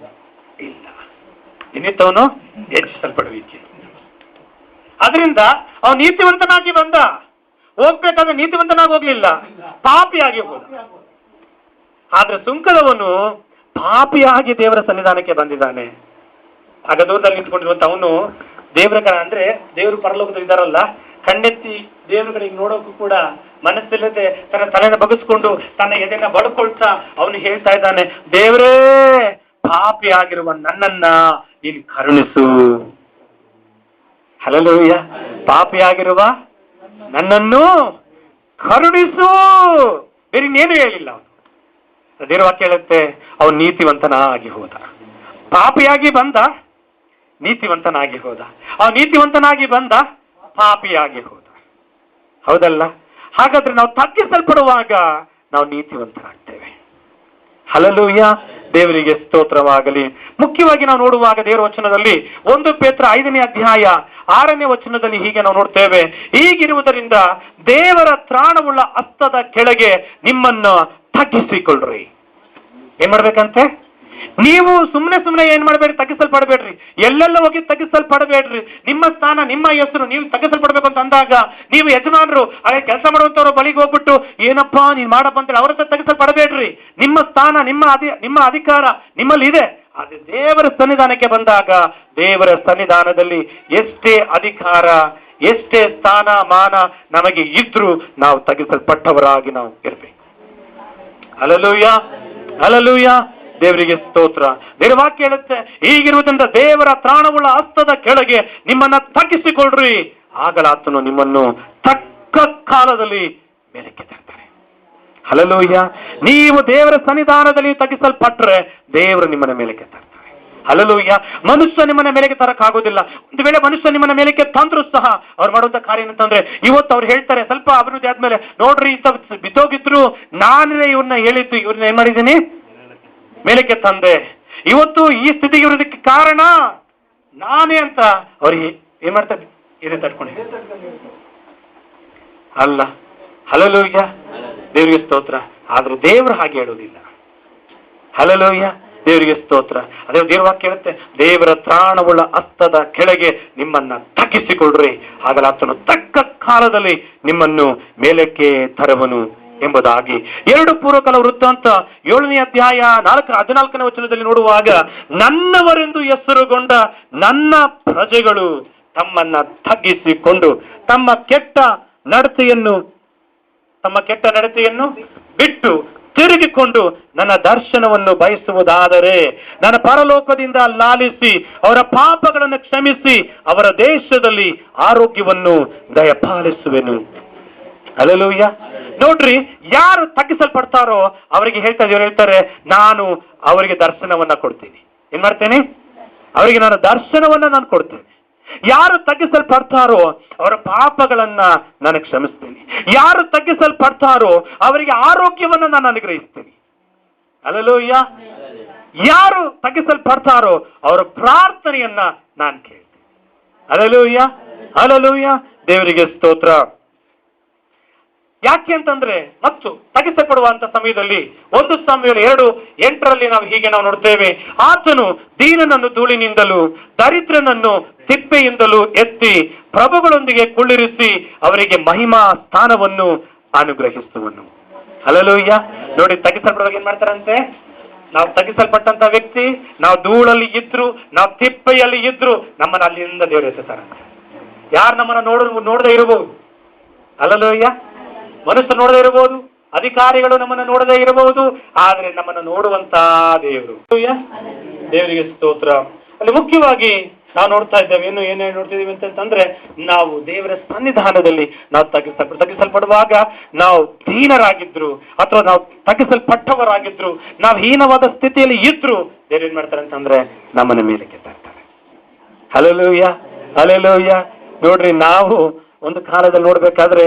S1: ಇಲ್ಲ. ಇನ್ನಿತ್ತವನು ಹೆಚ್ಚಿಸಲ್ಪಡುವಿಕೆ. ಅದರಿಂದ ಅವನು ನೀತಿವಂತನಾಗಿ ಬಂದ. ಹೋಗ್ಬೇಕಾದ್ರೆ ನೀತಿವಂತನಾಗಿ ಹೋಗ್ಲಿಲ್ಲ, ಪಾಪಿಯಾಗಿ ಹೋದ. ಆದ್ರೆ ಸುಂಕದವನು ಪಾಪಿಯಾಗಿ ದೇವರ ಸನ್ನಿಧಾನಕ್ಕೆ ಬಂದಿದ್ದಾನೆ. ಆಗ ದೂರದಲ್ಲಿ ನಿಂತ್ಕೊಂಡಿರುವಂತ ಅವನು ದೇವರ ಕಡೆ, ಅಂದ್ರೆ ದೇವರು ಪರಲೋಕದಲ್ಲಿ ಇದ್ದಾರಲ್ಲ, ಕಣ್ಣೆತ್ತಿ ದೇವರ ಕಡೆಗೆ ನೋಡೋಕ್ಕೂ ಕೂಡ ಮನಸ್ಸಿಲ್ಲದೆ ತನ್ನ ತಲೆನ ಬಗ್ಗಿಸ್ಕೊಂಡು ತನ್ನ ಎದೆನ ಬಡ್ಕೊಳ್ತಾ ಅವನು ಹೇಳ್ತಾ ಇದ್ದಾನೆ, ದೇವರೇ, ಪಾಪಿ ಆಗಿರುವ ನನ್ನನ್ನ ನೀನು ಕರುಣಿಸು. ಹಲ್ಲೆಲೂಯ. ಪಾಪಿಯಾಗಿರುವ ನನ್ನನ್ನು ಕರುಣಿಸು. ಬೇರೆ ಇನ್ನೇನು ಹೇಳಿಲ್ಲ ಅವನು. ದೇವರ ವಾಕ್ಯ ಹೇಳುತ್ತೆ, ಅವನು ನೀತಿವಂತನಾಗಿ ಹೋದ. ಪಾಪಿಯಾಗಿ ಬಂದ, ನೀತಿವಂತನಾಗಿ ಹೋದ. ಅವನು ನೀತಿವಂತನಾಗಿ ಬಂದ, ಪಾಪಿಯಾಗಿ ಹೋದ. ಹೌದಲ್ಲ? ಹಾಗಾದ್ರೆ ನಾವು ತಗ್ಗಿಸಲ್ಪಡುವಾಗ ನಾವು ನೀತಿವಂತರಾಗ್ತೇವೆ. ಹಲ್ಲೆಲೂಯ. ದೇವರಿಗೆ ಸ್ತೋತ್ರವಾಗಲಿ. ಮುಖ್ಯವಾಗಿ ನಾವು ನೋಡುವಾಗ ದೇವರ ವಚನದಲ್ಲಿ 1 ಪೇತ್ರ 5ನೇ ಅಧ್ಯಾಯ 6ನೇ ವಚನದಲ್ಲಿ ಹೀಗೆ ನಾವು ನೋಡ್ತೇವೆ, ಹೀಗಿರುವುದರಿಂದ ದೇವರ ತ್ರಾಣವುಳ್ಳ ಹಸ್ತದ ಕೆಳಗೆ ನಿಮ್ಮನ್ನು ತಗ್ಗಿಸಿಕೊಳ್ಳ್ರಿ. ಏನ್ ಮಾಡ್ಬೇಕಂತೆ? ನೀವು ಸುಮ್ಮನೆ ಏನ್ ಮಾಡಬೇಡ್ರಿ, ತಗ್ಗಿಸಲ್ಪಡಬೇಡ್ರಿ. ಎಲ್ಲೆಲ್ಲ ಹೋಗಿ ತಗ್ಗಿಸಲ್ಪಡಬೇಡ್ರಿ. ನಿಮ್ಮ ಸ್ಥಾನ, ನಿಮ್ಮ ಹೆಸರು, ನೀವು ತಗ್ಗಿಸಲ್ಪಡ್ಬೇಕು ಅಂತ ಅಂದಾಗ ನೀವು ಯಜಮಾನರು ಹಾಗೆ ಕೆಲಸ ಮಾಡುವಂತವ್ರ ಬಳಿಗೆ ಹೋಗ್ಬಿಟ್ಟು ಏನಪ್ಪಾ ನೀನ್ ಮಾಡಪ್ಪ ಅಂತೇಳಿ ಅವ್ರ ಹತ್ರ ತಗ್ಗಿಸಲ್ಪಡಬೇಡ್ರಿ. ನಿಮ್ಮ ಸ್ಥಾನ, ನಿಮ್ಮ ಅಧಿಕಾರ ನಿಮ್ಮಲ್ಲಿ ಇದೆ. ಅದೇ ದೇವರ ಸನ್ನಿಧಾನಕ್ಕೆ ಬಂದಾಗ ದೇವರ ಸನ್ನಿಧಾನದಲ್ಲಿ ಎಷ್ಟೇ ಅಧಿಕಾರ, ಎಷ್ಟೇ ಸ್ಥಾನ ಮಾನ ನಮಗೆ ಇದ್ರೂ ನಾವು ತಗ್ಗಿಸಲ್ಪಟ್ಟವರಾಗಿ ನಾವು ಇರ್ಬೇಕು. Hallelujah, hallelujah. ದೇವರಿಗೆ ಸ್ತೋತ್ರ. ದೇವರ ವಾಕ್ಯ ಹೇಳುತ್ತೆ, ಹೀಗಿರುವುದರಿಂದ ದೇವರ ತ್ರಾಣವುಳ್ಳ ಹಸ್ತದ ಕೆಳಗೆ ನಿಮ್ಮನ್ನ ತಗ್ಗಿಸಿಕೊಳ್ಳ್ರಿ, ಆಗಲಾತನು ನಿಮ್ಮನ್ನು ತಕ್ಕ ಕಾಲದಲ್ಲಿ ಮೇಲಕ್ಕೆ ತರ್ತಾನೆ. ಹಲ್ಲೆಲೂಯ. ನೀವು ದೇವರ ಸನ್ನಿಧಾನದಲ್ಲಿ ತಗ್ಗಿಸಲ್ಪಟ್ರೆ ದೇವರು ನಿಮ್ಮನ್ನ ಮೇಲಕ್ಕೆ ತರ್ತಾರೆ. ಹಲ್ಲೆಲೂಯಾ. ಮನುಷ್ಯ ನಿಮ್ಮನ್ನ ಮೇಲೆಗೆ ತರಕ್ಕಾಗೋದಿಲ್ಲ. ಒಂದು ವೇಳೆ ಮನುಷ್ಯ ನಿಮ್ಮನ್ನ ಮೇಲೆಗೆ ತಂದ್ರು ಸಹ ಅವ್ರು ಮಾಡುವಂತ ಕಾರ್ಯ ಏನಂತಂದ್ರೆ, ಇವತ್ತು ಅವ್ರು ಹೇಳ್ತಾರೆ ಸ್ವಲ್ಪ ಅಭಿವೃದ್ಧಿ ಆದ್ಮೇಲೆ, ನೋಡ್ರಿ ಬಿತ್ತೋಗಿದ್ರು ನಾನೇ ಇವ್ರನ್ನ ಹೇಳಿದ್ದು, ಇವ್ರನ್ನ ಏನ್ ಮಾಡಿದ್ದೀನಿ, ಮೇಲಕ್ಕೆ ತಂದೆ. ಇವತ್ತು ಈ ಸ್ಥಿತಿಗೆ ಇರೋದಕ್ಕೆ ಕಾರಣ ನಾನೇ ಅಂತ ಅವ್ರಿಗೆ ಏನ್ ಮಾಡ್ತಾರೆ, ಇದೇ ತಡ್ಕೊಂಡು ಅಲ್ಲ. ಹಲ್ಲೆಲೂಯಾ, ದೇವರಿಗೆ ಸ್ತೋತ್ರ. ಆದ್ರೆ ದೇವರು ಹಾಗೆ ಹೇಳೋದಿಲ್ಲ. ಹಲ್ಲೆಲೂಯಾ, ದೇವರಿಗೆ ಸ್ತೋತ್ರ. ಅದೇ ದೇವ್ರ ವಾಕ್ಯ ಹೇಳುತ್ತೆ, ದೇವರ ತ್ರಾಣವುಳ್ಳ ಹಸ್ತದ ಕೆಳಗೆ ನಿಮ್ಮನ್ನ ತಗ್ಗಿಸಿಕೊಳ್ರಿ, ಹಾಗಲ್ಲ ಆತನು ತಕ್ಕ ಕಾಲದಲ್ಲಿ ನಿಮ್ಮನ್ನು ಮೇಲಕ್ಕೆ ತರುವನು ಎಂಬುದಾಗಿ. 2 ಪೂರ್ವಕಾಲ ವೃತ್ತಾಂತ 7ನೇ ಅಧ್ಯಾಯ 14ನೇ ವಚನದಲ್ಲಿ ನೋಡುವಾಗ, ನನ್ನವರೆಂದು ಹೆಸರುಗೊಂಡ ನನ್ನ ಪ್ರಜೆಗಳು ತಮ್ಮನ್ನ ತಗ್ಗಿಸಿಕೊಂಡು ತಮ್ಮ ಕೆಟ್ಟ ನಡತೆಯನ್ನು ಬಿಟ್ಟು ತಿರುಗಿಕೊಂಡು ನನ್ನ ದರ್ಶನವನ್ನು ಬಯಸುವುದಾದರೆ ನನ್ನ ಪರಲೋಕದಿಂದ ಲಾಲಿಸಿ ಅವರ ಪಾಪಗಳನ್ನು ಕ್ಷಮಿಸಿ ಅವರ ದೇಶದಲ್ಲಿ ಆರೋಗ್ಯವನ್ನು ದಯಪಾಲಿಸುವೆನು. ಹಲ್ಲೆಲೂಯಾ. ನೋಡ್ರಿ, ಯಾರು ತಗ್ಗಿಸಲ್ಪಡ್ತಾರೋ ಅವರಿಗೆ ಹೇಳ್ತಾರೆ, ನಾನು ಅವರಿಗೆ ದರ್ಶನವನ್ನ ಕೊಡ್ತೀನಿ. ಏನ್ ಮಾಡ್ತೇನೆ, ಅವರಿಗೆ ನಾನು ದರ್ಶನವನ್ನ ನಾನು ಕೊಡ್ತೇನೆ. ಯಾರು ತಗ್ಗಿಸಲ್ಪಡ್ತಾರೋ ಅವರ ಪಾಪಗಳನ್ನ ನಾನು ಕ್ಷಮಿಸ್ತೀನಿ. ಯಾರು ತಗ್ಗಿಸಲ್ಪಡ್ತಾರೋ ಅವರಿಗೆ ಆರೋಗ್ಯವನ್ನ ನಾನು ಅನುಗ್ರಹಿಸ್ತೀನಿ. ಹಲ್ಲೆಲೂಯಾ. ಯಾರು ತಗ್ಗಿಸಲ್ಪಡ್ತಾರೋ ಅವರ ಪ್ರಾರ್ಥನೆಯನ್ನ ನಾನು ಕೇಳ್ತೀನಿ. ಹಲ್ಲೆಲೂಯಾ, ಹಲ್ಲೆಲೂಯಾ, ದೇವರಿಗೆ ಸ್ತೋತ್ರ. ಯಾಕೆ ಅಂತಂದ್ರೆ, ಮತ್ತು ತಗ್ಗಿಸಲ್ಪಡುವಂತ ಸಮಯದಲ್ಲಿ 1 ಸಮುವೇಲ 2:8 ನಾವು ಹೀಗೆ ನಾವು ನೋಡ್ತೇವೆ, ಆತನು ದೀನನನ್ನು ಧೂಳಿನಿಂದಲೂ ದರಿದ್ರನನ್ನು ತಿಪ್ಪೆಯಿಂದಲೂ ಎತ್ತಿ ಪ್ರಭುಗಳೊಂದಿಗೆ ಕುಳ್ಳಿರಿಸಿ ಅವರಿಗೆ ಮಹಿಮಾ ಸ್ಥಾನವನ್ನು ಅನುಗ್ರಹಿಸುವನು. ಹಲ್ಲೆಲೂಯಾ. ನೋಡಿ, ತಗ್ಗಿಸಲ್ಪಡುವಾಗ ಏನ್ ಮಾಡ್ತಾರಂತೆ, ನಾವು ತಗ್ಗಿಸಲ್ಪಟ್ಟಂತ ವ್ಯಕ್ತಿ, ನಾವು ಧೂಳಲ್ಲಿ ಇದ್ರು, ನಾವು ತಿಪ್ಪೆಯಲ್ಲಿ ಇದ್ರು, ನಮ್ಮನ್ನ ಅಲ್ಲಿಂದ ದೇವರು ಎತ್ತುತ್ತಾರಂತೆ. ಯಾರು ನಮ್ಮನ್ನ ನೋಡದೇ ಇರಬಹುದು. ಹಲ್ಲೆಲೂಯಾ. ಮನುಷ್ಯರು ನೋಡದೇ ಇರಬಹುದು, ಅಧಿಕಾರಿಗಳು ನಮ್ಮನ್ನು ನೋಡದೇ ಇರಬಹುದು, ಆದ್ರೆ ನಮ್ಮನ್ನು ನೋಡುವಂತ ದೇವರು. ದೇವರಿಗೆ ಸ್ತೋತ್ರ. ಅಲ್ಲಿ ಮುಖ್ಯವಾಗಿ ನಾವು ನೋಡ್ತಾ ಇದ್ದೇವೆ, ಏನೇನು ನೋಡ್ತಿದ್ದೀವಿ ಅಂತಂದ್ರೆ, ನಾವು ದೇವರ ಸನ್ನಿಧಾನದಲ್ಲಿ ನಾವು ತಗ್ಗಿಸಲ್ಪಡುವಾಗ ನಾವು ದೀನರಾಗಿದ್ರು ಅಥವಾ ನಾವು ತಗ್ಗಿಸಲ್ಪಟ್ಟವರಾಗಿದ್ರು, ನಾವು ಹೀನವಾದ ಸ್ಥಿತಿಯಲ್ಲಿ ಇದ್ರು, ದೇವ್ರು ಏನ್ ಮಾಡ್ತಾರೆ ಅಂತಂದ್ರೆ ನಮ್ಮನ್ನ ಮೇಲಕ್ಕೆ ತರ್ತಾರೆ. Hallelujah, hallelujah. ನೋಡ್ರಿ, ನಾವು ಒಂದು ಕಾಲದಲ್ಲಿ ನೋಡ್ಬೇಕಾದ್ರೆ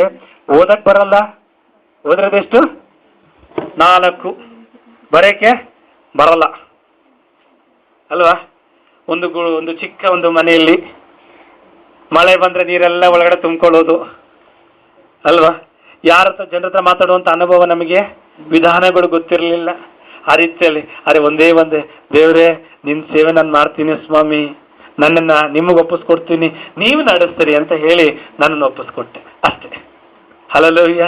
S1: ಓದಕ್ ಬರಲ್ಲ, ಓದ್ರದೆಷ್ಟು 4, ಬರೆಯಕ್ಕೆ ಬರಲ್ಲ ಅಲ್ವಾ. ಒಂದು ಚಿಕ್ಕ ಒಂದು ಮನೆಯಲ್ಲಿ ಮಳೆ ಬಂದ್ರೆ ನೀರೆಲ್ಲ ಒಳಗಡೆ ತುಂಬಿಕೊಳ್ಳೋದು ಅಲ್ವಾ. ಯಾರ ಹತ್ರ ಜನರ ಹತ್ರ ಮಾತಾಡುವಂತ ಅನುಭವ ನಮಗೆ, ವಿಧಾನಗಳು ಗೊತ್ತಿರಲಿಲ್ಲ. ಆ ರೀತಿಯಲ್ಲಿ ಒಂದೇ ದೇವರೇ, ನಿನ್ನ ಸೇವೆ ನಾನು ಮಾಡ್ತೀನಿ ಸ್ವಾಮಿ, ನನ್ನನ್ನ ನಿಮಗೆ ಒಪ್ಪಿಸ್ಕೊಡ್ತೀನಿ, ನೀವು ನಡೆಸ್ತೀರಿ ಅಂತ ಹೇಳಿ ನನ್ನನ್ನು ಒಪ್ಪಿಸ್ಕೊಟ್ಟೆ ಅಷ್ಟೇ. ಹಲ್ಲೆಲೂಯಾ.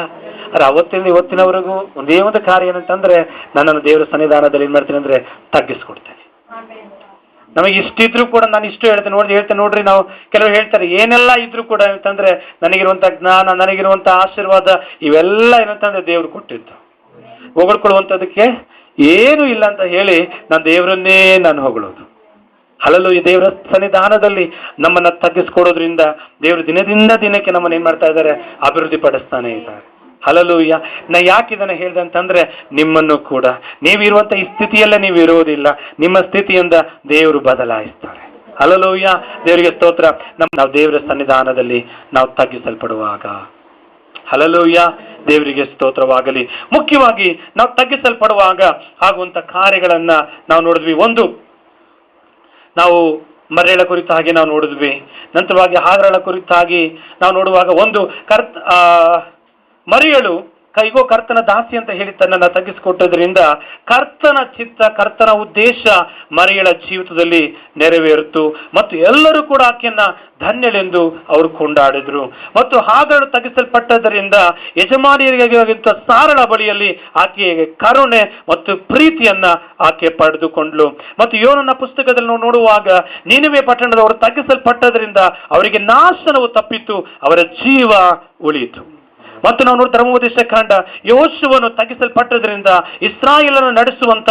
S1: ಅವತ್ತಿಂದ ಇವತ್ತಿನವರೆಗೂ ಒಂದೇ ಒಂದು ಕಾರ್ಯ ಏನಂತಂದ್ರೆ, ನನ್ನನ್ನು ದೇವರ ಸನ್ನಿಧಾನದಲ್ಲಿ ಏನ್ ಮಾಡ್ತೀನಿ ಅಂದ್ರೆ ತಗ್ಗಿಸ್ಕೊಡ್ತೇನೆ. ನಮಗೆ ಇಷ್ಟಿದ್ರು ಕೂಡ ನಾನು ಇಷ್ಟು ಹೇಳ್ತೇನೆ ನೋಡ್ರಿ. ನಾವು ಕೆಲವರು ಹೇಳ್ತಾರೆ, ಏನೆಲ್ಲ ಇದ್ರು ಕೂಡ ಅಂತಂದ್ರೆ ನನಗಿರುವಂತ ಜ್ಞಾನ, ನನಗಿರುವಂತ ಆಶೀರ್ವಾದ, ಇವೆಲ್ಲ ಏನಂತಂದ್ರೆ ದೇವ್ರು ಕೊಟ್ಟಿದ್ದು. ಹೊಗಳ್ಕೊಳ್ಳುವಂಥದಕ್ಕೆ ಏನು ಇಲ್ಲ ಅಂತ ಹೇಳಿ ನಾನು ದೇವರನ್ನೇ ನಾನು ಹೊಗಳೋದು. ಹಲ್ಲೆಲೂಯಾ. ದೇವರ ಸನ್ನಿಧಾನದಲ್ಲಿ ನಮ್ಮನ್ನ ತಗ್ಗಿಸ್ಕೊಡೋದ್ರಿಂದ ದೇವರು ದಿನದಿಂದ ದಿನಕ್ಕೆ ನಮ್ಮನ್ನ ಏನ್ ಮಾಡ್ತಾ ಇದ್ದಾರೆ, ಅಭಿವೃದ್ಧಿ ಪಡಿಸ್ತಾನೆ ಇದ್ದಾರೆ. ಹಲ್ಲೆಲೂಯಾ. ನಾ ಯಾಕೆ ಇದನ್ನ ಹೇಳಿದೆ ಅಂತಂದ್ರೆ, ನಿಮ್ಮನ್ನು ಕೂಡ ನೀವಿರುವಂತ ಈ ಸ್ಥಿತಿಯಲ್ಲೇ ನೀವು ಇರೋದಿಲ್ಲ, ನಿಮ್ಮ ಸ್ಥಿತಿಯಿಂದ ದೇವರು ಬದಲಾಯಿಸ್ತಾರೆ. ಹಲ್ಲೆಲೂಯಾ, ದೇವರಿಗೆ ಸ್ತೋತ್ರ. ನಾವು ದೇವರ ಸನ್ನಿಧಾನದಲ್ಲಿ ನಾವು ತಗ್ಗಿಸಲ್ಪಡುವಾಗ, ಹಲ್ಲೆಲೂಯಾ, ದೇವರಿಗೆ ಸ್ತೋತ್ರವಾಗಲಿ. ಮುಖ್ಯವಾಗಿ ನಾವು ತಗ್ಗಿಸಲ್ಪಡುವಾಗ ಆಗುವಂತ ಕಾರ್ಯಗಳನ್ನ ನಾವು ನೋಡಿದ್ವಿ. ಒಂದು, ನಾವು ಮರೆಯಳ ಕುರಿತಾಗಿ ನಾವು ನೋಡಿದ್ವಿ. ನಂತರವಾಗಿ ಹಾಗರಳ ಕುರಿತಾಗಿ ನಾವು ನೋಡುವಾಗ, ಒಂದು ಮರಿಯಳು ಕೈಗೋ ಕರ್ತನ ದಾಸಿ ಅಂತ ಹೇಳಿ ತನ್ನನ್ನು ತಗ್ಗಿಸಿಕೊಟ್ಟದ್ರಿಂದ ಕರ್ತನ ಚಿತ್ತ, ಕರ್ತನ ಉದ್ದೇಶ ಮರಿಯಳ ಜೀವಿತದಲ್ಲಿ ನೆರವೇರಿತು. ಮತ್ತು ಎಲ್ಲರೂ ಕೂಡ ಆಕೆಯನ್ನ ಧನ್ಯಳೆಂದು ಅವರು ಕೊಂಡಾಡಿದ್ರು. ಮತ್ತು ಹಾಗರಳು ತಗ್ಗಿಸಲ್ಪಟ್ಟದರಿಂದ ಯಜಮಾನಿಯರಿಗಿಂತ ಸಾರಳ ಬಳಿಯಲ್ಲಿ ಆಕೆಗೆ ಕರುಣೆ ಮತ್ತು ಪ್ರೀತಿಯನ್ನ ಆಕೆ ಪಡೆದುಕೊಂಡ್ಲು. ಮತ್ತು ಯೋನನ ಪುಸ್ತಕದಲ್ಲಿ ನಾವು ನೋಡುವಾಗ, ನಿನೆವೆ ಪಟ್ಟಣದವರು ತಗ್ಗಿಸಲ್ಪಟ್ಟದ್ರಿಂದ ಅವರಿಗೆ ನಾಶನವು ತಪ್ಪಿತು, ಅವರ ಜೀವ ಉಳಿಯಿತು. ಮತ್ತು ನಾವು ನೋಡಿ ಧರ್ಮೋಪದೇಶ ಕಾಂಡ, ಯೆಹೋಶುವನು ತಗ್ಗಿಸಲ್ಪಟ್ಟದ್ರಿಂದ ಇಸ್ರಾಯೇಲನ್ನು ನಡೆಸುವಂತ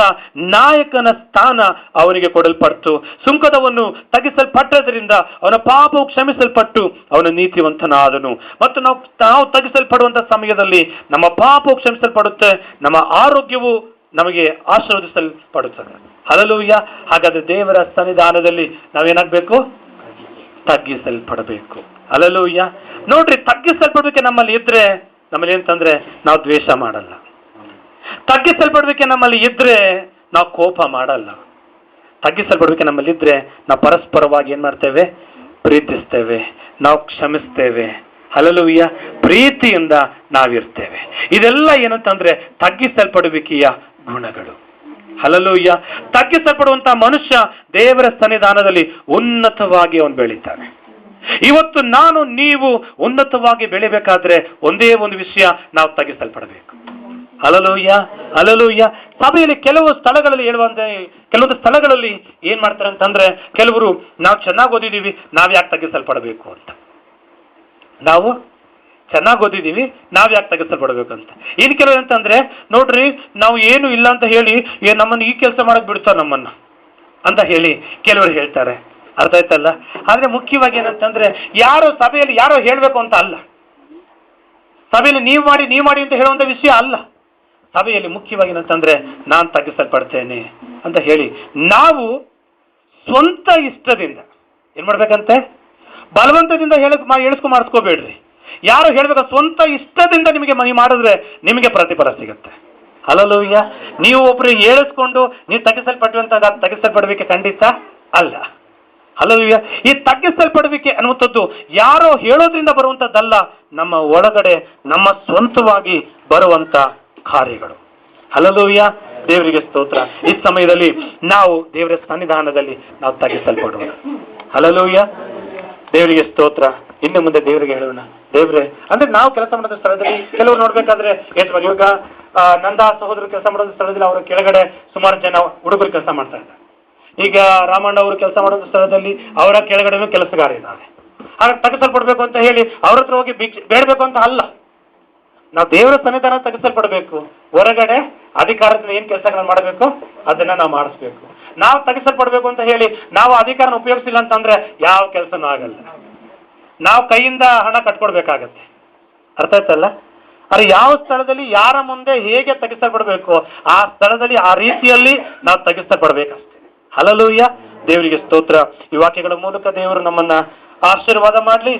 S1: ನಾಯಕನ ಸ್ಥಾನ ಅವನಿಗೆ ಕೊಡಲ್ಪಡ್ತು. ಸುಂಕದವನು ತಗ್ಗಿಸಲ್ಪಟ್ಟದ್ರಿಂದ ಅವನ ಪಾಪವು ಕ್ಷಮಿಸಲ್ಪಟ್ಟು ಅವನು ನೀತಿವಂತನಾದನು. ಮತ್ತು ನಾವು ತಗ್ಗಿಸಲ್ಪಡುವಂತ ಸಮಯದಲ್ಲಿ ನಮ್ಮ ಪಾಪವು ಕ್ಷಮಿಸಲ್ಪಡುತ್ತೆ, ನಮ್ಮ ಆರೋಗ್ಯವು ನಮಗೆ ಆಶೀರ್ವದಿಸಲ್ಪಡುತ್ತದೆ. ಹಲ್ಲೆಲೂಯಾ. ಹಾಗಾದ್ರೆ ದೇವರ ಸನ್ನಿಧಾನದಲ್ಲಿ ನಾವೇನಾಗಬೇಕು? ತಗ್ಗಿಸಲ್ಪಡಬೇಕು. ಹಲ್ಲೆಲೂಯಾ. ನೋಡ್ರಿ, ತಗ್ಗಿಸಲ್ಪಡಬೇಕೆ ನಮ್ಮಲ್ಲಿ ಇದ್ರೆ ನಮ್ಮಲ್ಲಿ ಏನಂತಂದ್ರೆ ನಾವು ದ್ವೇಷ ಮಾಡಲ್ಲ. ತಗ್ಗಿಸಲ್ಪಡಬೇಕೆ ನಮ್ಮಲ್ಲಿ ಇದ್ರೆ ನಾವು ಕೋಪ ಮಾಡಲ್ಲ. ತಗ್ಗಿಸಲ್ಪಡಬೇಕೆ ನಮ್ಮಲ್ಲಿ ಇದ್ರೆ ನಾವು ಪರಸ್ಪರವಾಗಿ ಏನ್ ಮಾಡ್ತೇವೆ? ಪ್ರೀತಿಸ್ತೇವೆ, ನಾವು ಕ್ಷಮಿಸ್ತೇವೆ. ಹಲ್ಲೆಲೂಯಾ. ಪ್ರೀತಿಯಿಂದ ನಾವಿರ್ತೇವೆ. ಇದೆಲ್ಲ ಏನಂತಂದ್ರೆ ತಗ್ಗಿಸಲ್ಪಡುವಿಕೆಯ ಗುಣಗಳು. ಹಲ್ಲೆಲೂಯಾ. ತಗ್ಗಿಸಲ್ಪಡುವಂತ ಮನುಷ್ಯ ದೇವರ ಸನ್ನಿಧಾನದಲ್ಲಿ ಉನ್ನತವಾಗಿ ಅವನು ಬೆಳೀತಾನೆ. ಇವತ್ತು ನಾನು ನೀವು ಉನ್ನತವಾಗಿ ಬೆಳಿಬೇಕಾದ್ರೆ ಒಂದೇ ಒಂದು ವಿಷಯ, ನಾವು ತಗ್ಗಿಸಲ್ಪಡಬೇಕು. Hallelujah, hallelujah. ಸಭೆಯಲ್ಲಿ ಕೆಲವು ಸ್ಥಳಗಳಲ್ಲಿ ಹೇಳುವಂತೆ, ಕೆಲವೊಂದು ಸ್ಥಳಗಳಲ್ಲಿ ಏನ್ ಮಾಡ್ತಾರೆ ಅಂತಂದ್ರೆ, ಕೆಲವರು ನಾವು ಚೆನ್ನಾಗಿ ಓದಿದೀವಿ, ನಾವ್ ಯಾಕೆ ತಗ್ಗಿಸಲ್ಪಡಬೇಕು ಅಂತ. ನಾವು ಚೆನ್ನಾಗಿ ಓದಿದೀವಿ, ನಾವ್ ಯಾಕೆ ತಗ್ಗಿಸಲ್ಪಡಬೇಕು ಅಂತ. ಇನ್ ಕೆಲವರು ಅಂತಂದ್ರೆ, ನೋಡ್ರಿ ನಾವು ಏನು ಇಲ್ಲ ಅಂತ ಹೇಳಿ ನಮ್ಮನ್ನು ಈ ಕೆಲಸ ಮಾಡಕ್ ಬಿಡ್ತಾರ ನಮ್ಮನ್ನ ಅಂತ ಹೇಳಿ ಕೆಲವರು ಹೇಳ್ತಾರೆ. ಅರ್ಥ ಆಯ್ತಲ್ಲ? ಆದ್ರೆ ಮುಖ್ಯವಾಗಿ ಏನಂತಂದ್ರೆ, ಯಾರೋ ಸಭೆಯಲ್ಲಿ ಯಾರೋ ಹೇಳ್ಬೇಕು ಅಂತ ಅಲ್ಲ. ಸಭೆಯಲ್ಲಿ ನೀವು ಮಾಡಿ ಅಂತ ಹೇಳುವಂತ ವಿಷಯ ಅಲ್ಲ. ಸಭೆಯಲ್ಲಿ ಮುಖ್ಯವಾಗಿ ಏನಂತಂದ್ರೆ, ನಾನು ತಗ್ಗಿಸಲ್ಪಡ್ತೇನೆ ಅಂತ ಹೇಳಿ ನಾವು ಸ್ವಂತ ಇಷ್ಟದಿಂದ ಏನ್ ಮಾಡ್ಬೇಕಂತೆ? ಬಲವಂತದಿಂದ ಮಾಡಿಸ್ಕೋಬೇಡ್ರಿ. ಯಾರು ಹೇಳ್ಬೇಕು, ಸ್ವಂತ ಇಷ್ಟದಿಂದ ನಿಮಗೆ ನೀವು ಮಾಡಿದ್ರೆ ನಿಮಗೆ ಪ್ರತಿಫಲ ಸಿಗುತ್ತೆ. ಹಲ್ಲೆಲೂಯಾ. ನೀವು ಒಬ್ರು ಹೇಳಿಸ್ಕೊಂಡು ನೀವು ತಗ್ಗಿಸಲ್ಪಡುವಿಕೆ ಖಂಡಿತ ಅಲ್ಲ. ಹಲ್ಲೆಲೂಯಾ. ಈ ತಗ್ಗಿಸಲ್ಪಡುವಿಕೆ ಅನ್ನುವಂಥದ್ದು ಯಾರೋ ಹೇಳೋದ್ರಿಂದ ಬರುವಂತದ್ದಲ್ಲ, ನಮ್ಮ ಒಳಗಡೆ ನಮ್ಮ ಸ್ವಂತವಾಗಿ ಬರುವಂತ ಕಾರ್ಯಗಳು. ಹಲ್ಲೆಲೂಯಾ. ದೇವರಿಗೆ ಸ್ತೋತ್ರ. ಈ ಸಮಯದಲ್ಲಿ ನಾವು ದೇವರ ಸನ್ನಿಧಾನದಲ್ಲಿ ನಾವು ತಗ್ಗಿಸಲ್ಪಡೋಣ. ಹಲ್ಲೆಲೂಯಾ. ದೇವರಿಗೆ ಸ್ತೋತ್ರ. ಇನ್ನು ಮುಂದೆ ದೇವರಿಗೆ ಹೇಳೋಣ, ದೇವ್ರೆ ಅಂದ್ರೆ ನಾವು ಕೆಲಸ ಮಾಡೋ ಸ್ಥಳದಲ್ಲಿ ಕೆಲವರು ನೋಡ್ಬೇಕಾದ್ರೆ ಇವಾಗ ನಂದಾ ಸಹೋದರರು ಕೆಲಸ ಮಾಡೋ ಸ್ಥಳದಲ್ಲಿ ಅವರ ಕೆಳಗಡೆ ಸುಮಾರು ಜನ ಹುಡುಗರು ಕೆಲಸ ಮಾಡ್ತಾ ಇದ್ದಾರೆ. ಈಗ ರಾಮಣ್ಣ ಅವರು ಕೆಲಸ ಮಾಡೋ ಸ್ಥಳದಲ್ಲಿ ಅವರ ಕೆಳಗಡೆ ಕೆಲಸಗಾರ ಇದ್ದಾರೆ. ಹಾಗೆ ತಗ್ಗಿಸಲ್ಪಡ್ಬೇಕು ಅಂತ ಹೇಳಿ ಅವ್ರ ಹತ್ರ ಹೋಗಿ ಬೇಡಬೇಕು ಅಂತ ಅಲ್ಲ. ನಾವು ದೇವರ ಸನ್ನಿಧಾನ ತಗ್ಗಿಸಲ್ಪಡಬೇಕು. ಹೊರಗಡೆ ಅಧಿಕಾರದಿಂದ ಏನ್ ಕೆಲಸಗಳನ್ನ ಮಾಡಬೇಕು ಅದನ್ನ ನಾವು ಮಾಡಿಸ್ಬೇಕು. ನಾವು ತಗ್ಗಿಸಲ್ಪಡ್ಬೇಕು ಅಂತ ಹೇಳಿ ನಾವು ಅಧಿಕಾರನ ಉಪಯೋಗಿಸಿಲ್ಲ ಅಂತಂದ್ರೆ ಯಾವ ಕೆಲಸನೂ ಆಗಲ್ಲ. ನಾವು ಕೈಯಿಂದ ಹಣ ಕಟ್ಕೊಡ್ಬೇಕಾಗತ್ತೆ. ಅರ್ಥ ಆಯ್ತಲ್ಲ? ಅರೆ ಯಾವ ಸ್ಥಳದಲ್ಲಿ ಯಾರ ಮುಂದೆ ಹೇಗೆ ತಗ್ಗಿಸಲ್ಪಡಬೇಕು ಆ ಸ್ಥಳದಲ್ಲಿ ಆ ರೀತಿಯಲ್ಲಿ ನಾವು ತಗ್ಗಿಸಲ್ಪಡ್ಬೇಕಷ್ಟೇ. ಹಲ್ಲೆಲೂಯಾ. ದೇವರಿಗೆ ಸ್ತೋತ್ರ. ಈ ವಾಕ್ಯಗಳ ಮೂಲಕ ದೇವರು ನಮ್ಮನ್ನ ಆಶೀರ್ವಾದ ಮಾಡ್ಲಿ.